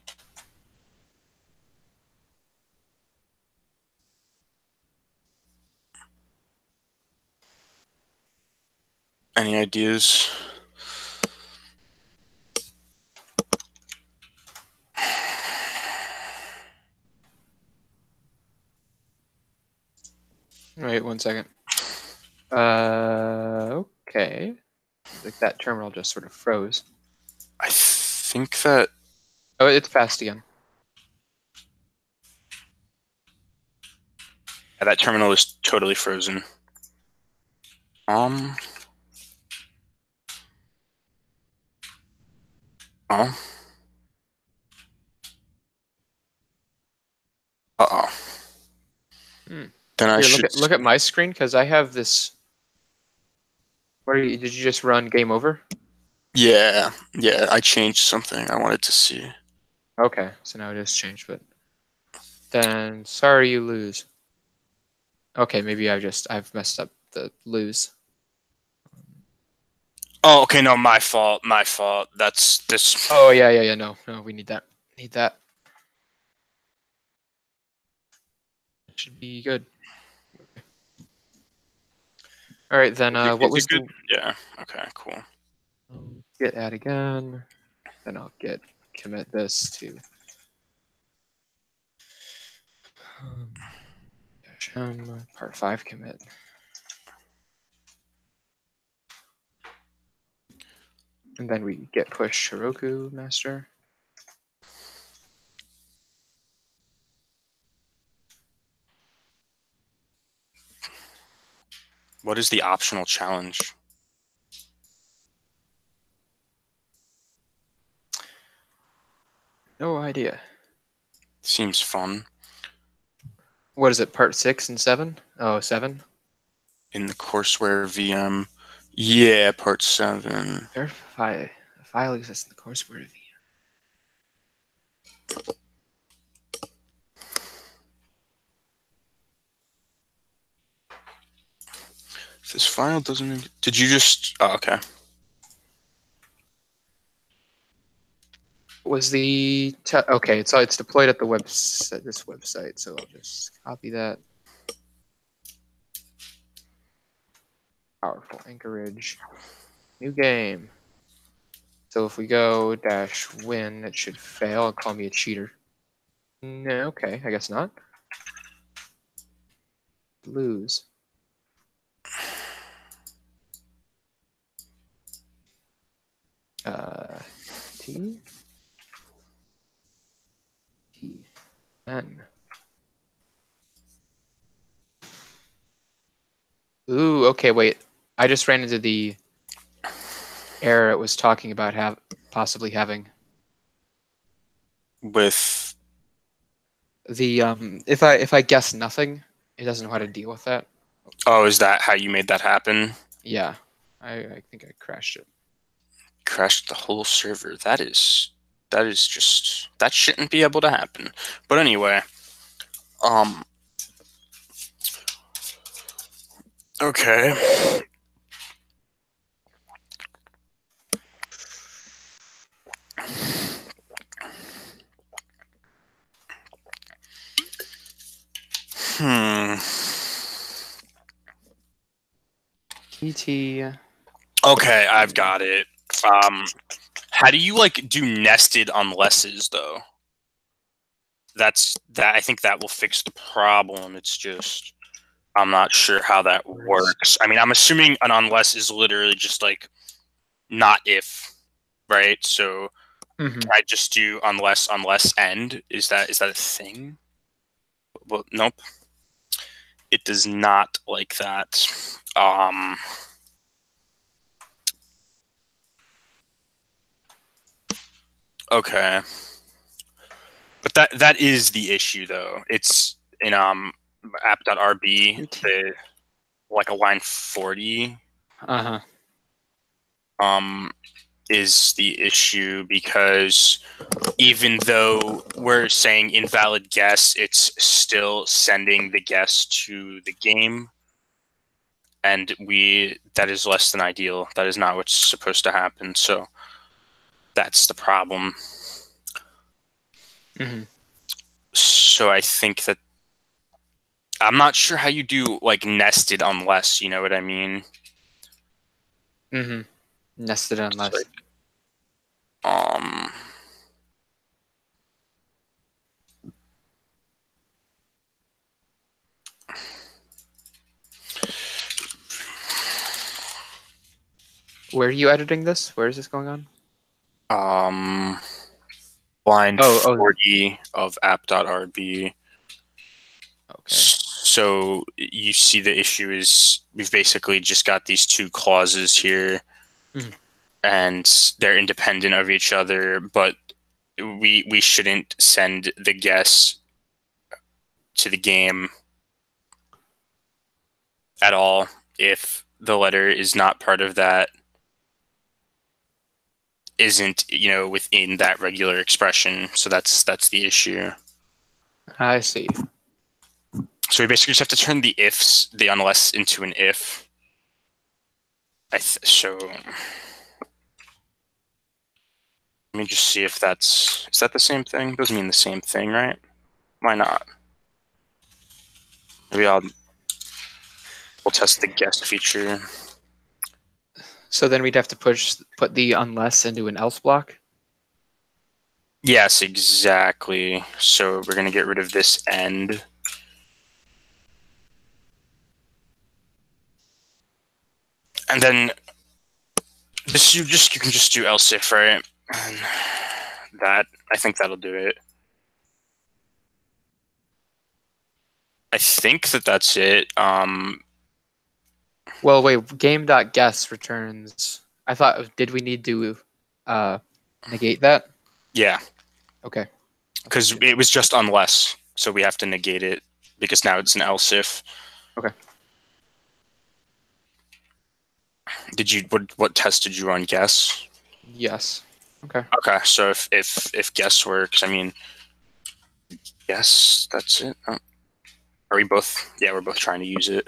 Speaker 2: Any ideas?
Speaker 1: Wait 1 second. Okay. Like that terminal just sort of froze.
Speaker 2: I think that.
Speaker 1: Oh, it's fast again.
Speaker 2: Yeah, that terminal is totally frozen. Oh. Uh-oh. Then I should
Speaker 1: look at my screen because I have this. Did you just run game over?
Speaker 2: Yeah, I changed something I wanted to see.
Speaker 1: Okay, so now it is changed, but then sorry you lose. Okay, maybe I've messed up the lose.
Speaker 2: Oh, okay. No, my fault. My fault. That's this.
Speaker 1: Oh yeah. No, we need that. Need that. Should be good. All right, then. What
Speaker 2: Is
Speaker 1: was
Speaker 2: it good?
Speaker 1: the
Speaker 2: Yeah. Okay. Cool.
Speaker 1: git add again? Then I'll git commit this to part 5 commit. And then we git push Heroku master.
Speaker 2: What is the optional challenge?
Speaker 1: No idea.
Speaker 2: Seems fun.
Speaker 1: What is it? Part 6 and 7? Oh, 7?
Speaker 2: In the courseware VM. Yeah, part 7.
Speaker 1: Verify a file exists in the courseware VM.
Speaker 2: This file doesn't. Did you just? Oh, okay.
Speaker 1: Was the okay? It's deployed at the website. This website. So I'll just copy that. Powerful Anchorage. New game. So if we go -win, it should fail and call me a cheater. No, okay, I guess not. Lose. T N. Ooh, okay, wait. I just ran into the error it was talking about possibly having.
Speaker 2: With
Speaker 1: The if I guess nothing, it doesn't know how to deal with that.
Speaker 2: oh, is that how you made that happen?
Speaker 1: Yeah, I think I crashed it.
Speaker 2: Crashed the whole server. That is just that shouldn't be able to happen. But anyway, okay.
Speaker 1: PT.
Speaker 2: Okay, I've got it. How do you like do nested unlesses though? That's that. I think that will fix the problem. It's just I'm not sure how that works. I mean, I'm assuming an unless is literally just like not if, right? So can I just do unless end? Is that a thing? Well, nope. It does not like that. Okay. But that is the issue though. It's in app.rb, the like a line 40 is the issue because even though we're saying invalid guess, it's still sending the guess to the game. And that is less than ideal. That is not what's supposed to happen. So that's the problem. So I think that I'm not sure how you do like nested unless, you know what I mean?
Speaker 1: Nested unless. Where are you editing this? Where is this going on?
Speaker 2: Line 40 of app.rb.
Speaker 1: Okay.
Speaker 2: So you see the issue is we've basically just got these two clauses here and they're independent of each other, but we shouldn't send the guess to the game at all if the letter is not part of that, isn't, within that regular expression. So that's the issue.
Speaker 1: I see.
Speaker 2: So we basically just have to turn the unless into an if. So Let me just see if is that the same thing? Doesn't mean the same thing, right? Why not? Maybe we'll test the guess feature.
Speaker 1: So then we'd have to put the unless into an else block.
Speaker 2: Yes, exactly. So we're going to get rid of this end. And then this you can just do else if, right? And I think that'll do it. I think that's it.
Speaker 1: Well, wait, game.guess returns. I thought, did we need to negate that?
Speaker 2: Yeah.
Speaker 1: Okay.
Speaker 2: Because it was just unless, so we have to negate it because now it's an else if.
Speaker 1: Okay.
Speaker 2: What test did you run? Guess?
Speaker 1: Yes. Okay.
Speaker 2: Okay, so if guess works, I mean, yes, that's it. Oh. Are we both? Yeah, we're both trying to use it.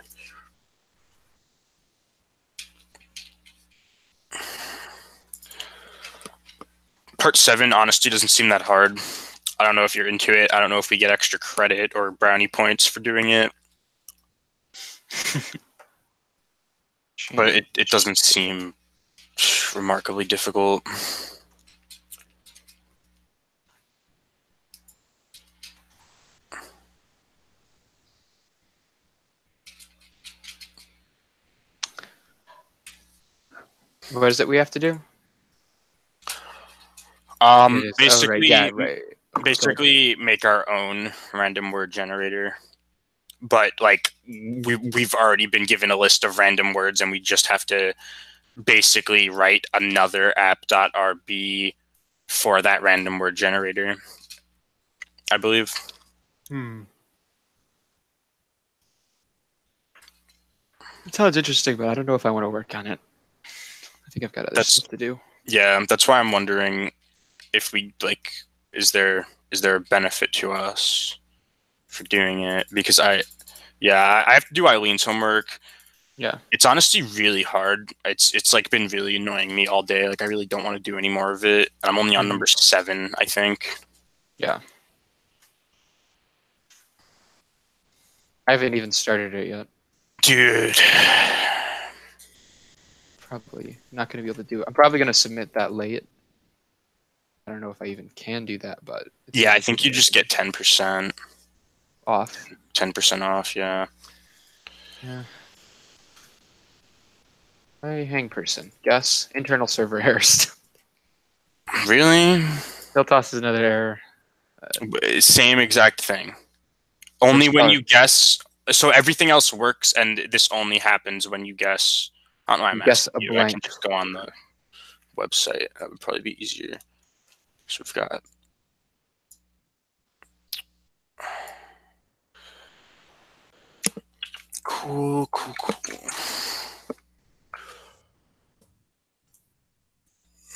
Speaker 2: Part 7, honestly, doesn't seem that hard. I don't know if you're into it. I don't know if we get extra credit or brownie points for doing it. But it doesn't seem remarkably difficult.
Speaker 1: What is it we have to do?
Speaker 2: Basically,
Speaker 1: right. Right.
Speaker 2: Basically make our own random word generator. But like we've already been given a list of random words and we just have to basically write another app.rb for that random word generator, I believe.
Speaker 1: It sounds interesting, but I don't know if I want to work on it. I think I've got other stuff to do.
Speaker 2: Yeah, that's why I'm wondering if we is there a benefit to us for doing it? Because I have to do Eileen's homework.
Speaker 1: Yeah.
Speaker 2: It's honestly really hard. It's like been really annoying me all day. Like I really don't want to do any more of it. I'm only on number 7, I think.
Speaker 1: Yeah. I haven't even started it yet.
Speaker 2: Dude.
Speaker 1: Probably not going to be able to do it. I'm probably going to submit that late. I don't know if I even can do that, but
Speaker 2: yeah, I think you just get 10%
Speaker 1: off.
Speaker 2: 10% off, yeah.
Speaker 1: Yeah. Hey, hang person. Guess internal server errors.
Speaker 2: Really?
Speaker 1: He'll toss is another error.
Speaker 2: Same exact thing. Only when you guess. So everything else works, and this only happens when you guess. I don't know why I'm asking you. I can just go on the website. That would probably be easier. So we've got. Cool.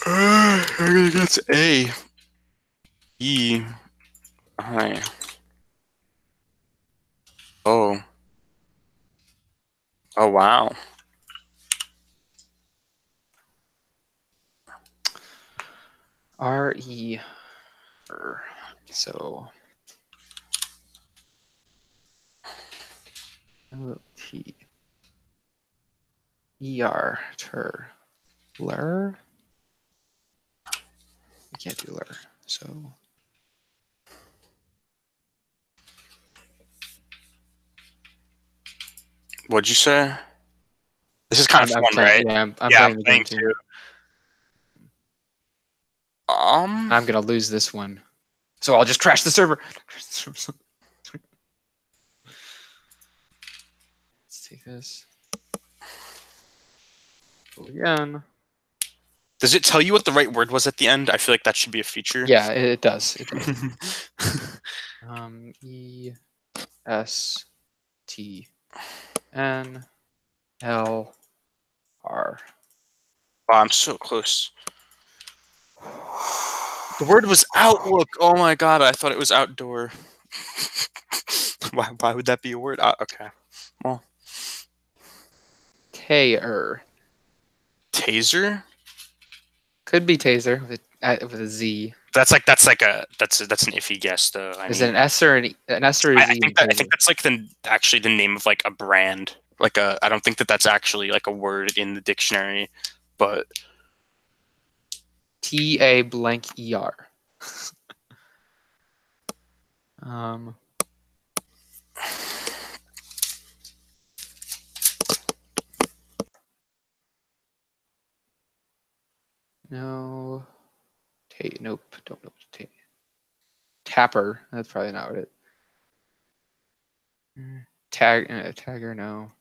Speaker 2: I think that's A. E. I. Oh. Oh, wow.
Speaker 1: R-E. So. L-T. E-R. Ter. Lur? You can't do lur. So.
Speaker 2: What'd you say? This is kind of fun, right?
Speaker 1: Yeah, I'm playing the game too.
Speaker 2: I'm
Speaker 1: gonna lose this one, so I'll just crash the server. Let's take this again.
Speaker 2: Does it tell you what the right word was at the end? I feel like that should be a feature.
Speaker 1: Yeah, it does. E S T N L R.
Speaker 2: Wow, I'm so close. The word was outlook. Oh my god, I thought it was outdoor. Why would that be a word? Okay. Well.
Speaker 1: Taser.
Speaker 2: Taser?
Speaker 1: Could be taser. with a Z.
Speaker 2: That's an iffy guess though.
Speaker 1: Is it an S or an S or a Z?
Speaker 2: I think that's like actually the name of like a brand. I don't think that's actually like a word in the dictionary, but
Speaker 1: TA blank ER. No. Nope. Don't know. Tapper. That's probably not what it. Tagger. No.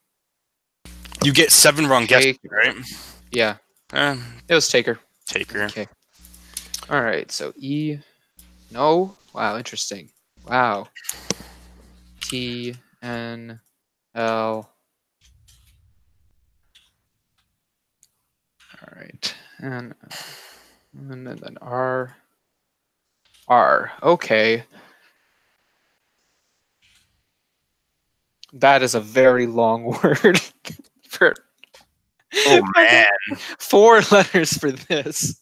Speaker 2: you get 7 wrong guesses, right?
Speaker 1: Yeah. It was Taker.
Speaker 2: Taker.
Speaker 1: Okay. All right. So E. No. Wow. Interesting. Wow. T N L. All right. And then R. R. Okay. That is a very long word for.
Speaker 2: Oh man.
Speaker 1: 4 letters for this.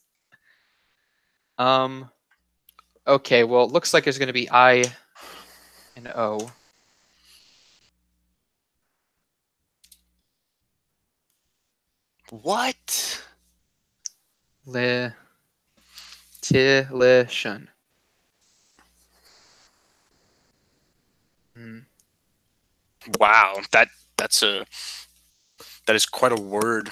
Speaker 1: Okay, well, it looks like there's going to be I and O.
Speaker 2: What?
Speaker 1: Tilishun.
Speaker 2: Wow, that is quite a word.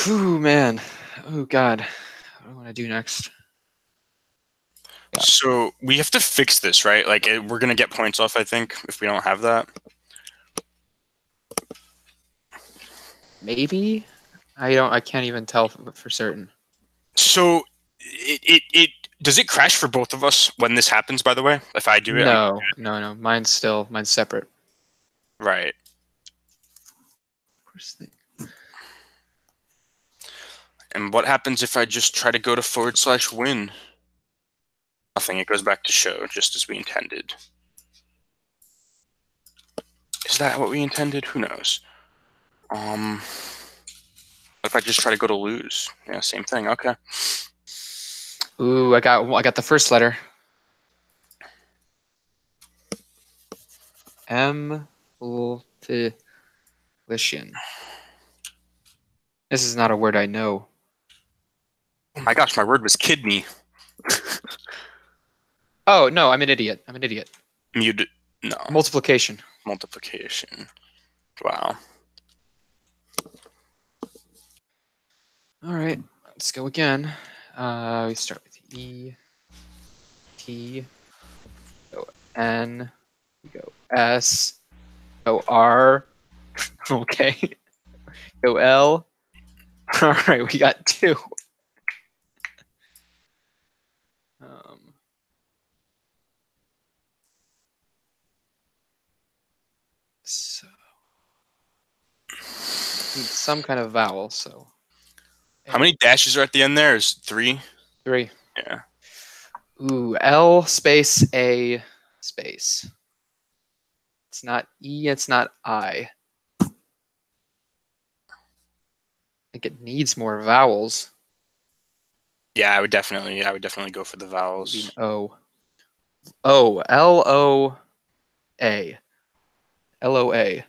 Speaker 1: Ooh, man. Oh, God. What do I want to do next? Yeah.
Speaker 2: So we have to fix this, right? Like we're gonna get points off, I think, if we don't have that.
Speaker 1: Maybe? I can't even tell for certain.
Speaker 2: So it does it crash for both of us when this happens, by the way? If I do it?
Speaker 1: No. Mine's separate.
Speaker 2: Right.
Speaker 1: First thing.
Speaker 2: And what happens if I just try to go to /win? Nothing, it goes back to show, just as we intended. Is that what we intended? Who knows? What if I just try to go to lose? Yeah, same thing. Okay.
Speaker 1: Ooh, I got the first letter. M. This is not a word I know.
Speaker 2: Oh my gosh, my word was kidney.
Speaker 1: Oh, no, I'm an idiot.
Speaker 2: No.
Speaker 1: Multiplication.
Speaker 2: Multiplication. Wow.
Speaker 1: All right, let's go again. We start with E, T, go N, we go S, go R, okay, go L. All right, we got 2. So need some kind of vowel. So
Speaker 2: how many dashes are at the end there? Is 3?
Speaker 1: 3.
Speaker 2: Yeah.
Speaker 1: Ooh, L space A space. It's not E. It's not I. I think it needs more vowels.
Speaker 2: Yeah, I would definitely go for the vowels.
Speaker 1: O. O. L-O-A. L-O-A.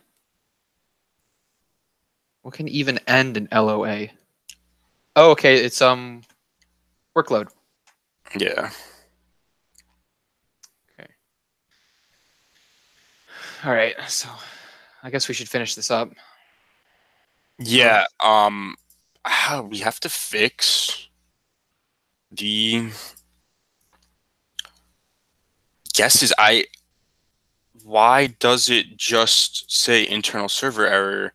Speaker 1: What can even end in L-O-A? Oh, okay. It's workload.
Speaker 2: Yeah.
Speaker 1: Okay. All right. So I guess we should finish this up.
Speaker 2: Yeah. We have to fix the guesses. Why does it just say internal server error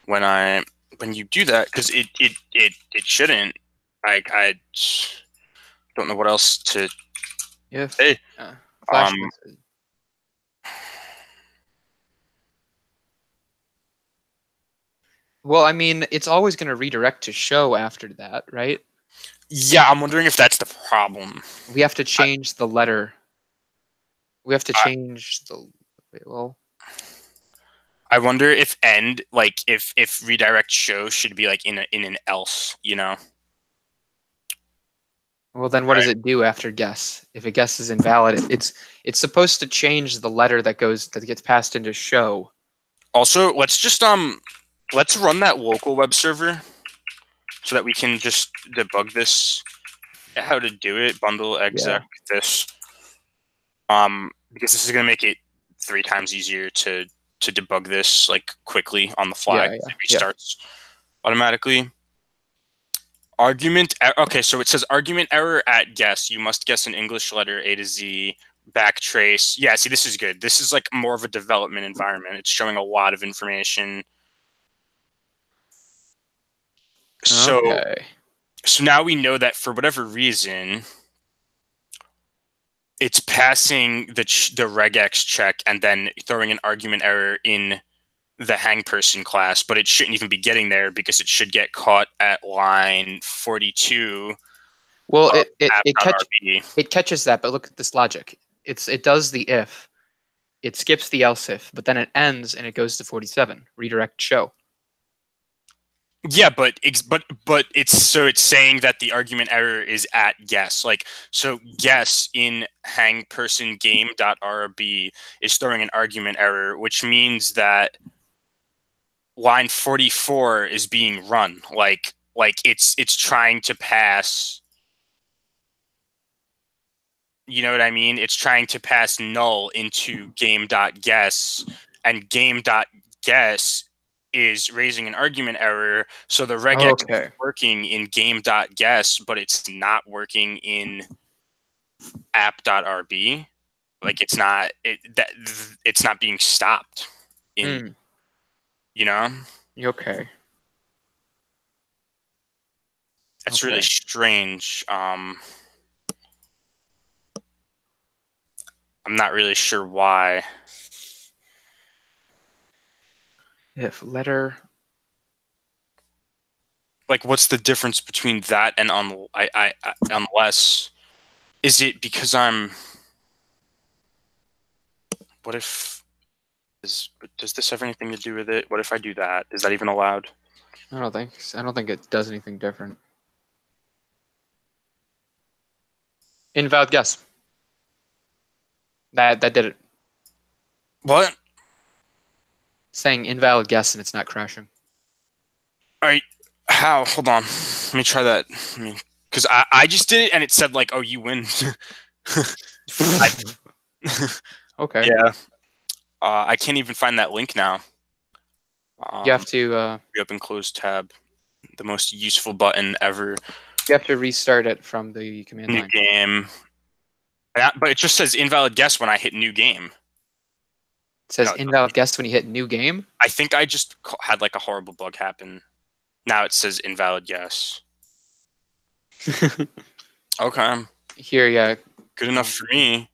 Speaker 2: when you do that? Because it shouldn't. I don't know what else to say.
Speaker 1: Well, I mean, it's always going to redirect to show after that, right?
Speaker 2: Yeah, I'm wondering if that's the problem.
Speaker 1: We have to change the letter. We have to
Speaker 2: I-
Speaker 1: change the. Wait, well,
Speaker 2: I wonder if end, like if redirect show should be like in an else, you know?
Speaker 1: well, then what does it do after guess? If a guess is invalid, it's supposed to change the letter that gets passed into show.
Speaker 2: Also, let's run that local web server so that we can just debug this. How to do it? Bundle exec this. Because this is gonna make it 3 times easier to debug this like quickly on the fly.
Speaker 1: Yeah,
Speaker 2: It
Speaker 1: yeah.
Speaker 2: restarts automatically. Okay, so it says argument error at guess. You must guess an English letter A to Z. Backtrace. Yeah, see, this is good. This is like more of a development environment. It's showing a lot of information. So,
Speaker 1: Okay.
Speaker 2: so now we know that for whatever reason, it's passing the regex check and then throwing an argument error in the hang person class, but it shouldn't even be getting there because it should get caught at line 42.
Speaker 1: Well,
Speaker 2: app.rb.
Speaker 1: it catches that, but look at this logic. It does the if, it skips the else if, but then it ends and it goes to 47. Redirect show.
Speaker 2: Yeah, but it's saying that the argument error is at guess. Like, so guess in hang person game.rb is throwing an argument error, which means that line 44 is being run. Like it's trying to pass. You know what I mean? It's trying to pass null into game.guess, and game.guess is raising an argument error. So the regex is working in game.guess, but it's not working in app.rb. Like it's not being stopped in you know?
Speaker 1: Okay.
Speaker 2: That's really strange. I'm not really sure why.
Speaker 1: If letter.
Speaker 2: Like, what's the difference between that and unless? Is it because I'm? What if? Does this have anything to do with it? What if I do that? Is that even allowed?
Speaker 1: I don't think it does anything different. Invalid guess. That did it.
Speaker 2: What?
Speaker 1: Saying invalid guess and it's not crashing.
Speaker 2: All right. How? Hold on. Let me try that. Because I just did it and it said like, oh, you win.
Speaker 1: Okay.
Speaker 2: Yeah. I can't even find that link now.
Speaker 1: You have to
Speaker 2: reopen close tab. The most useful button ever.
Speaker 1: You have to restart it from the command line.
Speaker 2: New game. But it just says invalid guess when I hit new game.
Speaker 1: It says invalid guess when you hit new game?
Speaker 2: I think I just had like a horrible bug happen. Now it says invalid guess. Okay.
Speaker 1: Here, yeah.
Speaker 2: Good enough for me.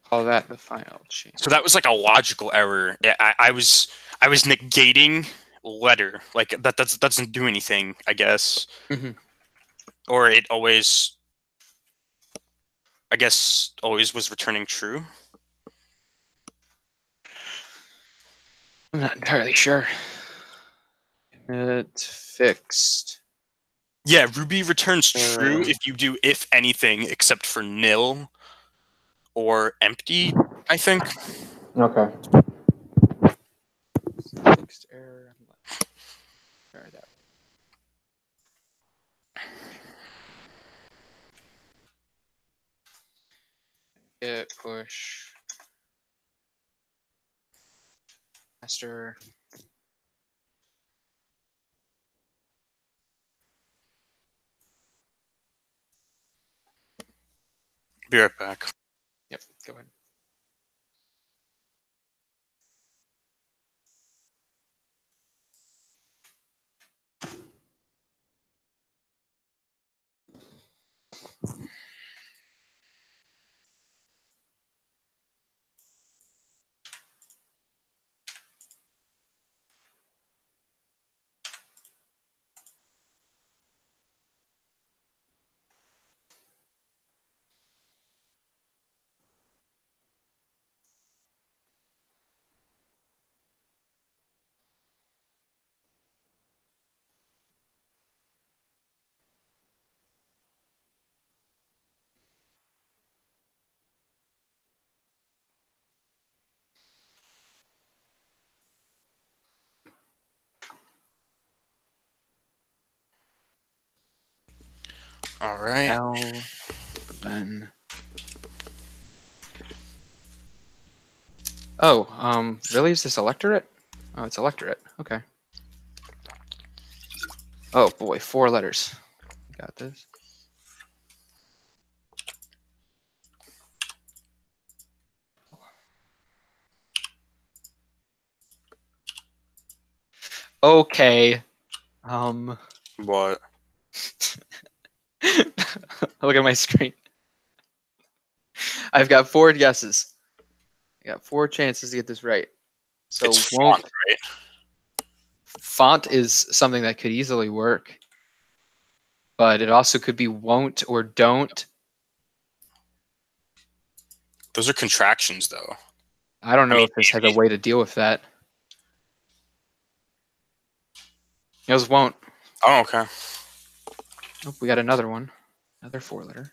Speaker 1: Call that the final change.
Speaker 2: So that was like a logical error. I was negating letter. Like that doesn't do anything, I guess. Or it always, I guess, always was returning true.
Speaker 1: I'm not entirely sure. It fixed.
Speaker 2: Yeah, Ruby returns true if you do if anything except for nil or empty, I think.
Speaker 1: Okay. Fixed error. Try that. Git push master.
Speaker 2: Be right back.
Speaker 1: Yep, go ahead.
Speaker 2: All right.
Speaker 1: L, then. Oh, really? Is this electorate? Oh, it's electorate. Okay. Oh boy, 4 letters. Got this. Okay.
Speaker 2: What?
Speaker 1: Look at my screen. I've got 4 guesses. I got 4 chances to get this right. So
Speaker 2: It's
Speaker 1: won't
Speaker 2: font, right?
Speaker 1: font is something that could easily work, but it also could be won't or don't.
Speaker 2: Those are contractions, though.
Speaker 1: I don't know
Speaker 2: mean,
Speaker 1: if this has a way to deal with that. It was won't.
Speaker 2: Oh, okay.
Speaker 1: Oh, we got another one. Another 4 letter.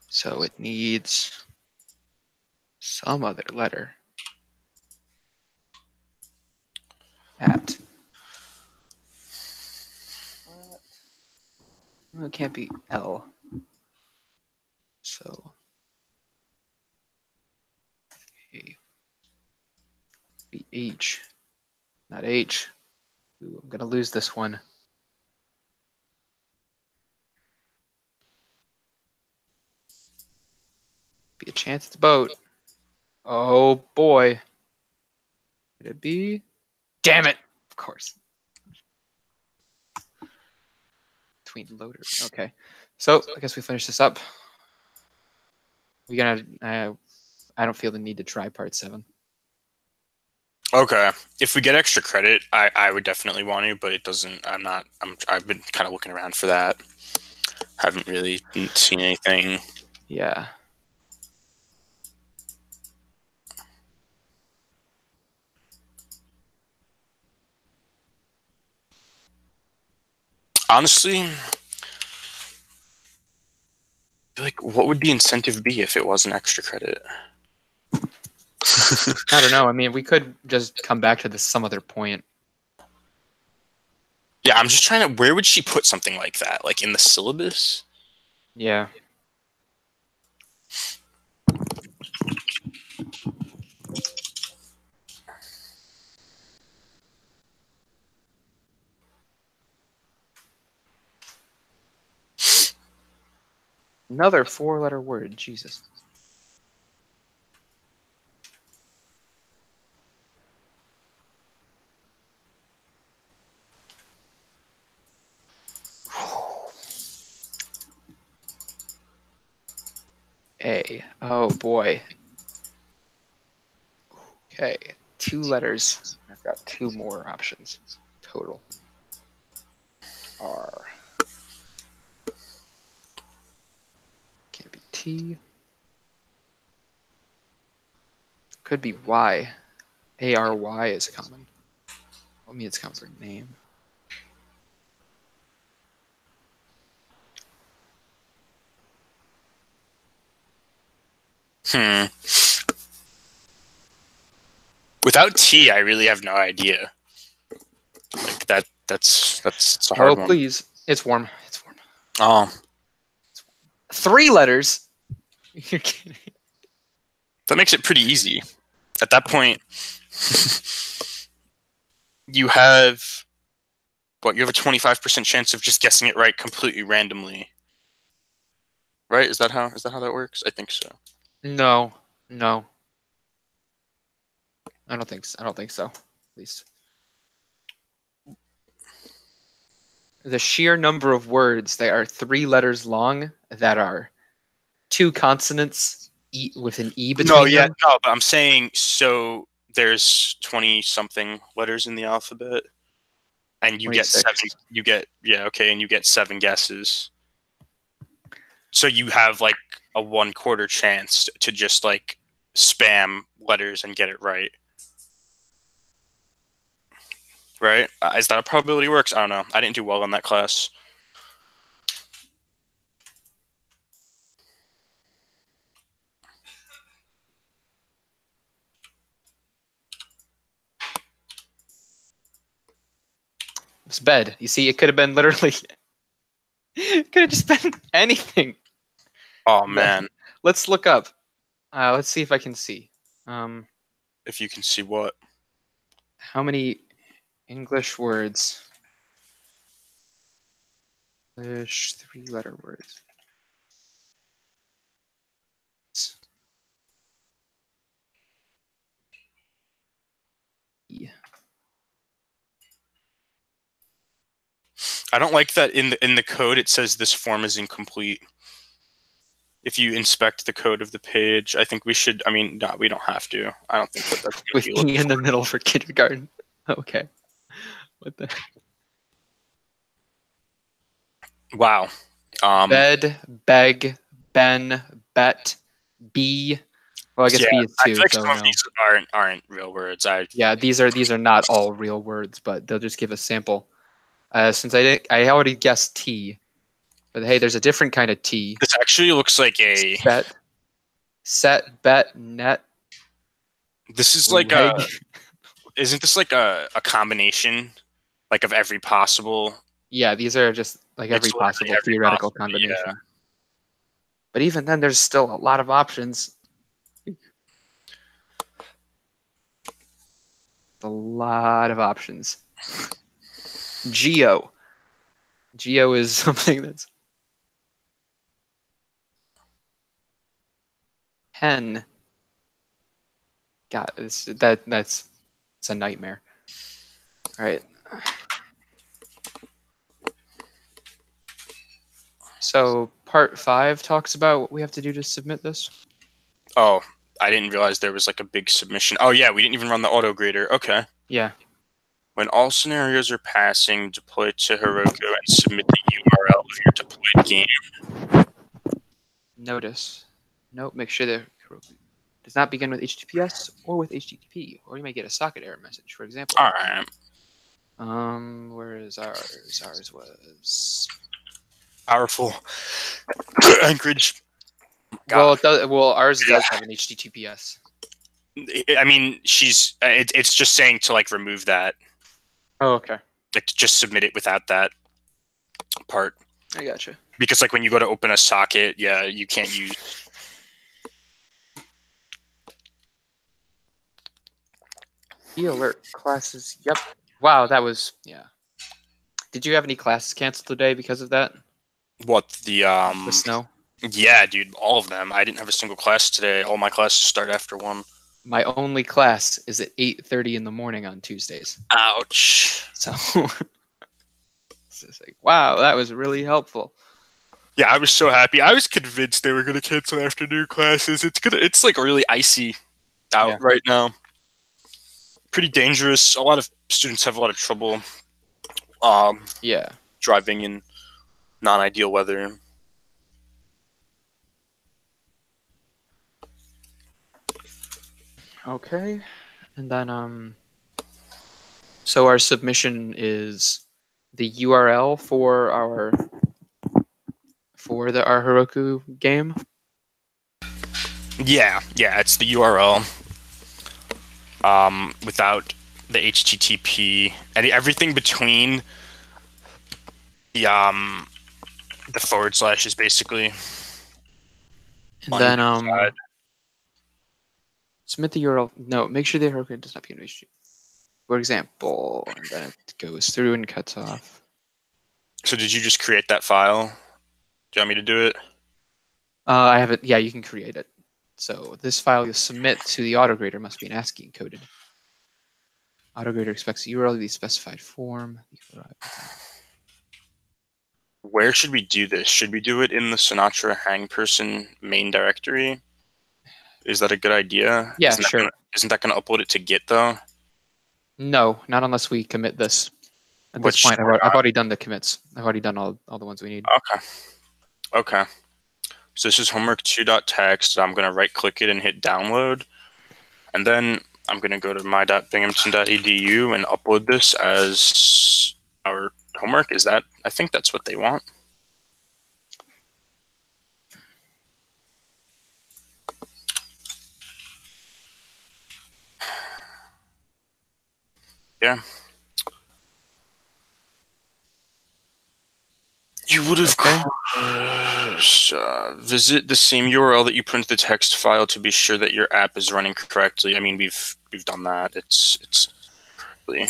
Speaker 1: So it needs some other letter. At. Well, it can't be L. So A. Be H. Not H. Ooh, I'm gonna lose this one. Be a chance at the boat. Oh boy. Could it be? Damn it! Of course. Between loader. Okay. So I guess we finish this up. We gonna. I don't feel the need to try part 7.
Speaker 2: Okay. If we get extra credit, I would definitely want to, but it doesn't. I've been kind of looking around for that. Haven't really seen anything.
Speaker 1: Yeah.
Speaker 2: Honestly, like, what would the incentive be if it wasn't extra credit?
Speaker 1: I don't know. I mean, we could just come back to this some other point.
Speaker 2: Yeah, I'm just trying to. Where would she put something like that? Like in the syllabus?
Speaker 1: Yeah. Another 4-letter word. Jesus. A. Oh boy. Okay. 2 letters. I've got 2 more options total. R. Can't be T. Could be Y. ARY is common. I mean, it's common for name.
Speaker 2: Without T, I really have no idea. Like that's a hard one.
Speaker 1: Please. It's warm. It's warm.
Speaker 2: Oh.
Speaker 1: 3 letters. You're kidding.
Speaker 2: That makes it pretty easy. At that point, you have you have a 25% chance of just guessing it right completely randomly. Right? Is that how that works? I think so.
Speaker 1: No. I don't think so. At least. The sheer number of words that are 3 letters long that are 2 consonants with an E between them.
Speaker 2: No, but I'm saying, so there's 20 something letters in the alphabet, and you
Speaker 1: 26.
Speaker 2: get 7. And you get 7 guesses. So you have like a 1/4 chance to just like spam letters and get it right. Right? Is that a probability works? I don't know. I didn't do well in that class.
Speaker 1: It's bed. You see, it could have been literally. It could have just been anything.
Speaker 2: Oh man.
Speaker 1: Let's look up. Let's see if I can see.
Speaker 2: If you can see what?
Speaker 1: How many English words? English 3-letter words. Yeah.
Speaker 2: I don't like that in the code it says this form is incomplete. If you inspect the code of the page, I think we should. I mean, no, we don't have to. I don't think that's
Speaker 1: With E in the middle for kindergarten. Okay. What the?
Speaker 2: Wow.
Speaker 1: Bed, beg, ben, bet, be. Well, I guess B is
Speaker 2: I
Speaker 1: 2.
Speaker 2: feel like
Speaker 1: So
Speaker 2: some of
Speaker 1: no.
Speaker 2: these aren't real words.
Speaker 1: Yeah, these are not all real words, but they'll just give a sample. Since I already guessed T, but hey, there's a different kind of T.
Speaker 2: This actually looks like a
Speaker 1: Bet, set, bet, net.
Speaker 2: This is like isn't this like a combination, like of every possible?
Speaker 1: Yeah, these are just like every possible theoretical combination.
Speaker 2: Yeah.
Speaker 1: But even then, there's still a lot of options. A lot of options. Geo. Geo is something that's hen. God, that's it's a nightmare. All right. So part 5 talks about what we have to do to submit this.
Speaker 2: Oh, I didn't realize there was like a big submission. Oh yeah, we didn't even run the auto grader. Okay.
Speaker 1: Yeah.
Speaker 2: When all scenarios are passing, deploy to Heroku and submit the URL of your deployed game.
Speaker 1: Notice. Note, make sure that Heroku does not begin with HTTPS or with HTTP, or you may get a socket error message, for example.
Speaker 2: All right.
Speaker 1: Where is ours? Ours was
Speaker 2: Powerful. Anchorage.
Speaker 1: God. Well, ours does have an HTTPS.
Speaker 2: I mean, it's just saying to like remove that.
Speaker 1: Oh, okay.
Speaker 2: Like to just submit it without that part.
Speaker 1: I gotcha.
Speaker 2: Because like when you go to open a socket, yeah, you can't use.
Speaker 1: E-alert classes. Yep. Wow, that was Did you have any classes canceled today because of that?
Speaker 2: What
Speaker 1: The snow?
Speaker 2: Yeah, dude, all of them. I didn't have a single class today. All my classes start after 1.
Speaker 1: My only class is at 8:30 in the morning on Tuesdays.
Speaker 2: Ouch.
Speaker 1: So it's just like, wow, that was really helpful.
Speaker 2: Yeah, I was so happy. I was convinced they were gonna cancel afternoon classes. It's like really icy out right now. Pretty dangerous. A lot of students have a lot of trouble driving in non-ideal weather.
Speaker 1: Okay. And then so our submission is the URL for our Heroku game.
Speaker 2: Yeah, it's the URL. Without the HTTP and everything between the / is basically.
Speaker 1: And then submit the URL. No, make sure the Heroku does not begin with HTTP. For example, and then it goes through and cuts off.
Speaker 2: So did you just create that file? Do you want me to do it?
Speaker 1: I have it. Yeah, you can create it. So this file you submit to the autograder must be an ASCII encoded. Autograder expects the URL to be specified form.
Speaker 2: Where should we do this? Should we do it in the Sinatra hang person main directory? Is that a good idea?
Speaker 1: Yeah, sure.
Speaker 2: Isn't that going to upload it to Git though?
Speaker 1: No, not unless we commit this. At this point, I've already done the commits. I've already done all the ones we need.
Speaker 2: Okay. So this is homework2.txt. I'm going to right click it and hit download. And then I'm going to go to my.binghamton.edu and upload this as our homework. I think that's what they want. Yeah. You would have visit the same URL that you print the text file to be sure that your app is running correctly. I mean, we've done that. It's correctly.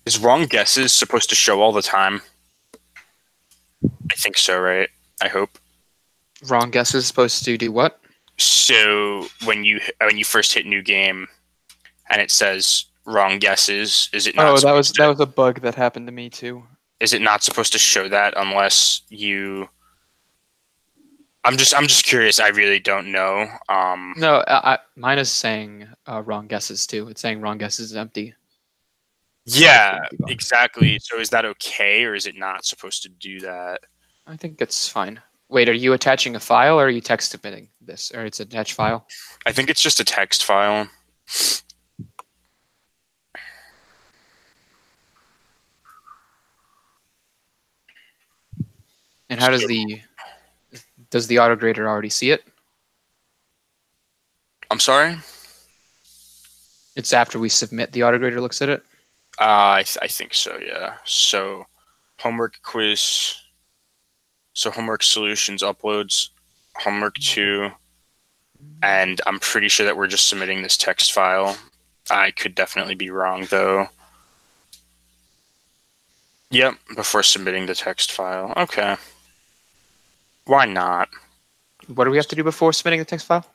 Speaker 2: Is wrong guesses supposed to show all the time? I think so, right? I hope.
Speaker 1: Wrong guesses supposed to do what?
Speaker 2: So when you first hit new game, and it says wrong guesses, is it not?
Speaker 1: Oh, that was a bug that happened to me too.
Speaker 2: Is it not supposed to show that unless you? I'm just curious. I really don't know.
Speaker 1: No, mine is saying wrong guesses too. It's saying wrong guesses is empty.
Speaker 2: Yeah, exactly. So is that okay, or is it not supposed to do that?
Speaker 1: I think it's fine. Wait, are you attaching a file, or are you text submitting this, or it's an attached file?
Speaker 2: I think it's just a text file.
Speaker 1: And how does the autograder already see it?
Speaker 2: I'm sorry?
Speaker 1: It's after we submit, the autograder looks at it?
Speaker 2: I think so, yeah. So homework quiz. So homework solutions uploads homework 2. And I'm pretty sure that we're just submitting this text file. I could definitely be wrong, though. Yep, before submitting the text file. Okay. Why not?
Speaker 1: What do we have to do before submitting the text file?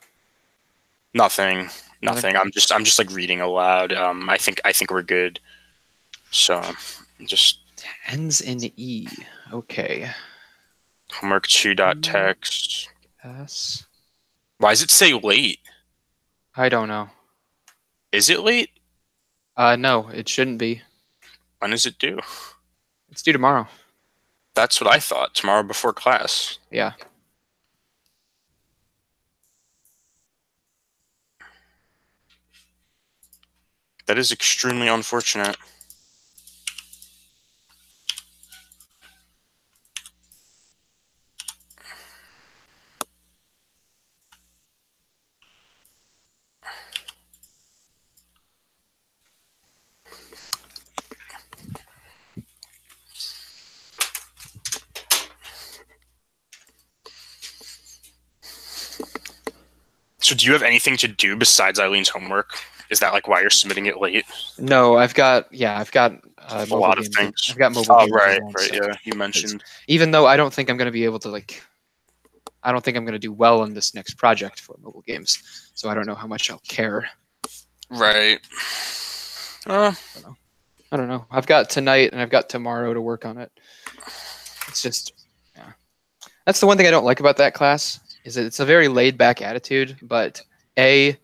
Speaker 2: Nothing. I'm just like reading aloud. I think we're good. So just
Speaker 1: ends in E. Okay.
Speaker 2: Homework 2.txt.
Speaker 1: Yes.
Speaker 2: Why does it say late?
Speaker 1: I don't know.
Speaker 2: Is it late?
Speaker 1: No, it shouldn't be.
Speaker 2: When is it due?
Speaker 1: It's due tomorrow.
Speaker 2: That's what I thought. Tomorrow before class.
Speaker 1: Yeah.
Speaker 2: That is extremely unfortunate. So do you have anything to do besides Eileen's homework? Is that like why you're submitting it late?
Speaker 1: No, I've got
Speaker 2: a lot of things.
Speaker 1: I've got mobile games.
Speaker 2: Right, yeah, you mentioned.
Speaker 1: Even though I don't think I'm going to be able to I don't think I'm going to do well in this next project for mobile games. So I don't know how much I'll care.
Speaker 2: Right.
Speaker 1: I don't know. I've got tonight and I've got tomorrow to work on it. It's just, yeah. That's the one thing I don't like about that class is that it's a very laid back attitude, but A,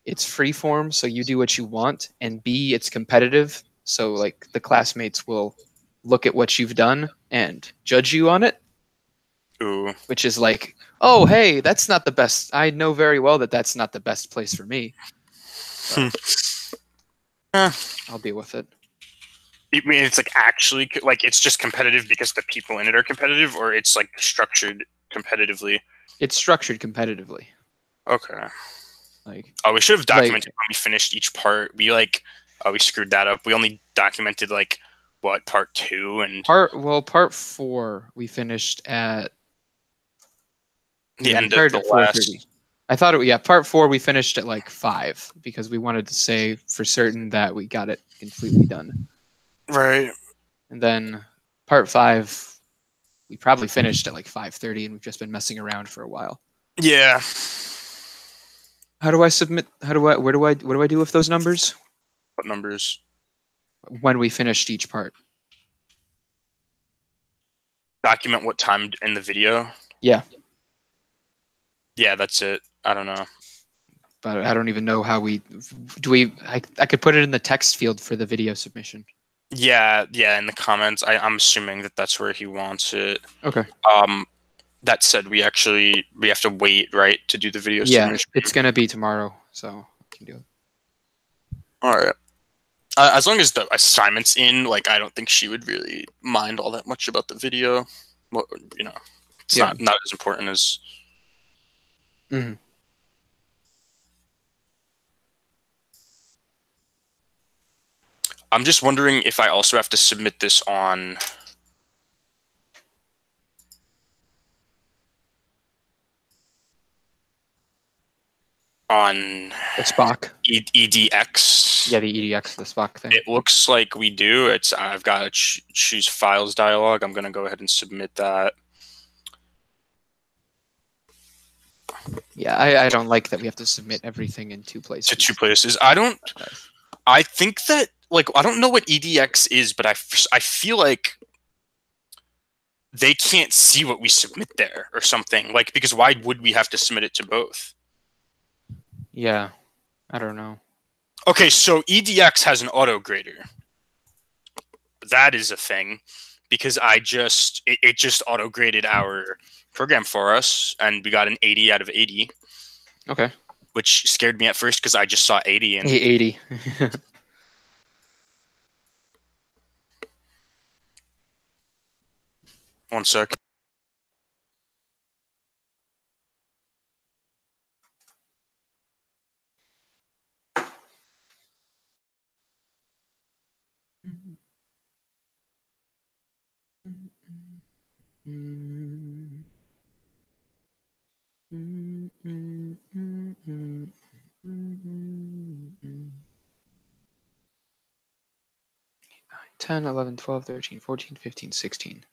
Speaker 1: it's free form, so you do what you want, and B, it's competitive, so like the classmates will look at what you've done and judge you on it.
Speaker 2: Ooh.
Speaker 1: Which is like, oh, hey, that's not the best. I know very well that that's not the best place for me. I'll deal with it.
Speaker 2: I mean, it's like actually like it's just competitive because the people in it are competitive, or it's like structured competitively?
Speaker 1: It's structured competitively.
Speaker 2: Okay.
Speaker 1: Like,
Speaker 2: we should have documented when we finished each part. We screwed that up. We only documented part 2 and
Speaker 1: part 4 we finished at
Speaker 2: the end of the last.
Speaker 1: I thought part 4 we finished at 5 because we wanted to say for certain that we got it completely done.
Speaker 2: Right.
Speaker 1: And then part 5 we probably finished at 5:30 and we've just been messing around for a while.
Speaker 2: Yeah.
Speaker 1: How do I submit? What do I do with those numbers?
Speaker 2: What numbers?
Speaker 1: When we finished each part.
Speaker 2: Document what time in the video?
Speaker 1: Yeah.
Speaker 2: Yeah, that's it. I don't know.
Speaker 1: but I don't even know how we do. I could put it in the text field for the video submission.
Speaker 2: Yeah, in the comments. I'm assuming that that's where he wants it.
Speaker 1: Okay.
Speaker 2: That said, we have to wait, right, to do the video submission.
Speaker 1: It's gonna be tomorrow, so I can do it.
Speaker 2: All right. As long as the assignment's in, like, I don't think she would really mind all that much about the video. Well, it's not as important as.
Speaker 1: Mm-hmm.
Speaker 2: I'm just wondering if I also have to submit this on. On
Speaker 1: the Spock.
Speaker 2: EDX.
Speaker 1: Yeah, the EDX, the Spock thing.
Speaker 2: It looks like we do. I've got to choose files dialog. I'm going to go ahead and submit that.
Speaker 1: Yeah, I don't like that we have to submit everything in 2 places.
Speaker 2: To 2 places. I think that, like, I don't know what EDX is, but I feel like they can't see what we submit there or something. Like, because why would we have to submit it to both?
Speaker 1: Yeah, I don't know.
Speaker 2: Okay, so EDX has an auto grader. That is a thing, because it just auto graded our program for us, and we got an 80 out of 80.
Speaker 1: Okay.
Speaker 2: Which scared me at first because I just saw 80 and
Speaker 1: 80.
Speaker 2: One sec.
Speaker 1: Ten, 11, 12, 13, 14, 15, 16.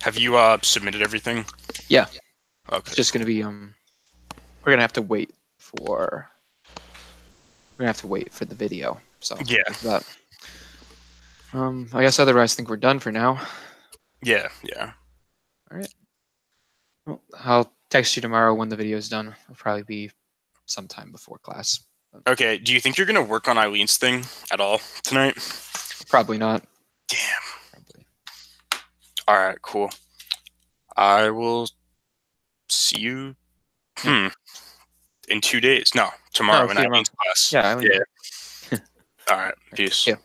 Speaker 2: Have you submitted everything?
Speaker 1: Yeah.
Speaker 2: Okay.
Speaker 1: It's just gonna be we're gonna have to wait for the video. So
Speaker 2: yeah.
Speaker 1: That. I guess otherwise I think we're done for now.
Speaker 2: Yeah.
Speaker 1: All right. Well, I'll text you tomorrow when the video is done. It'll probably be sometime before class.
Speaker 2: Okay. Do you think you're gonna work on Eileen's thing at all tonight?
Speaker 1: Probably not.
Speaker 2: Damn. All right, cool. I will see you in 2 days. No, tomorrow in Eileen's class.
Speaker 1: Yeah.
Speaker 2: All right, peace.
Speaker 1: Yeah.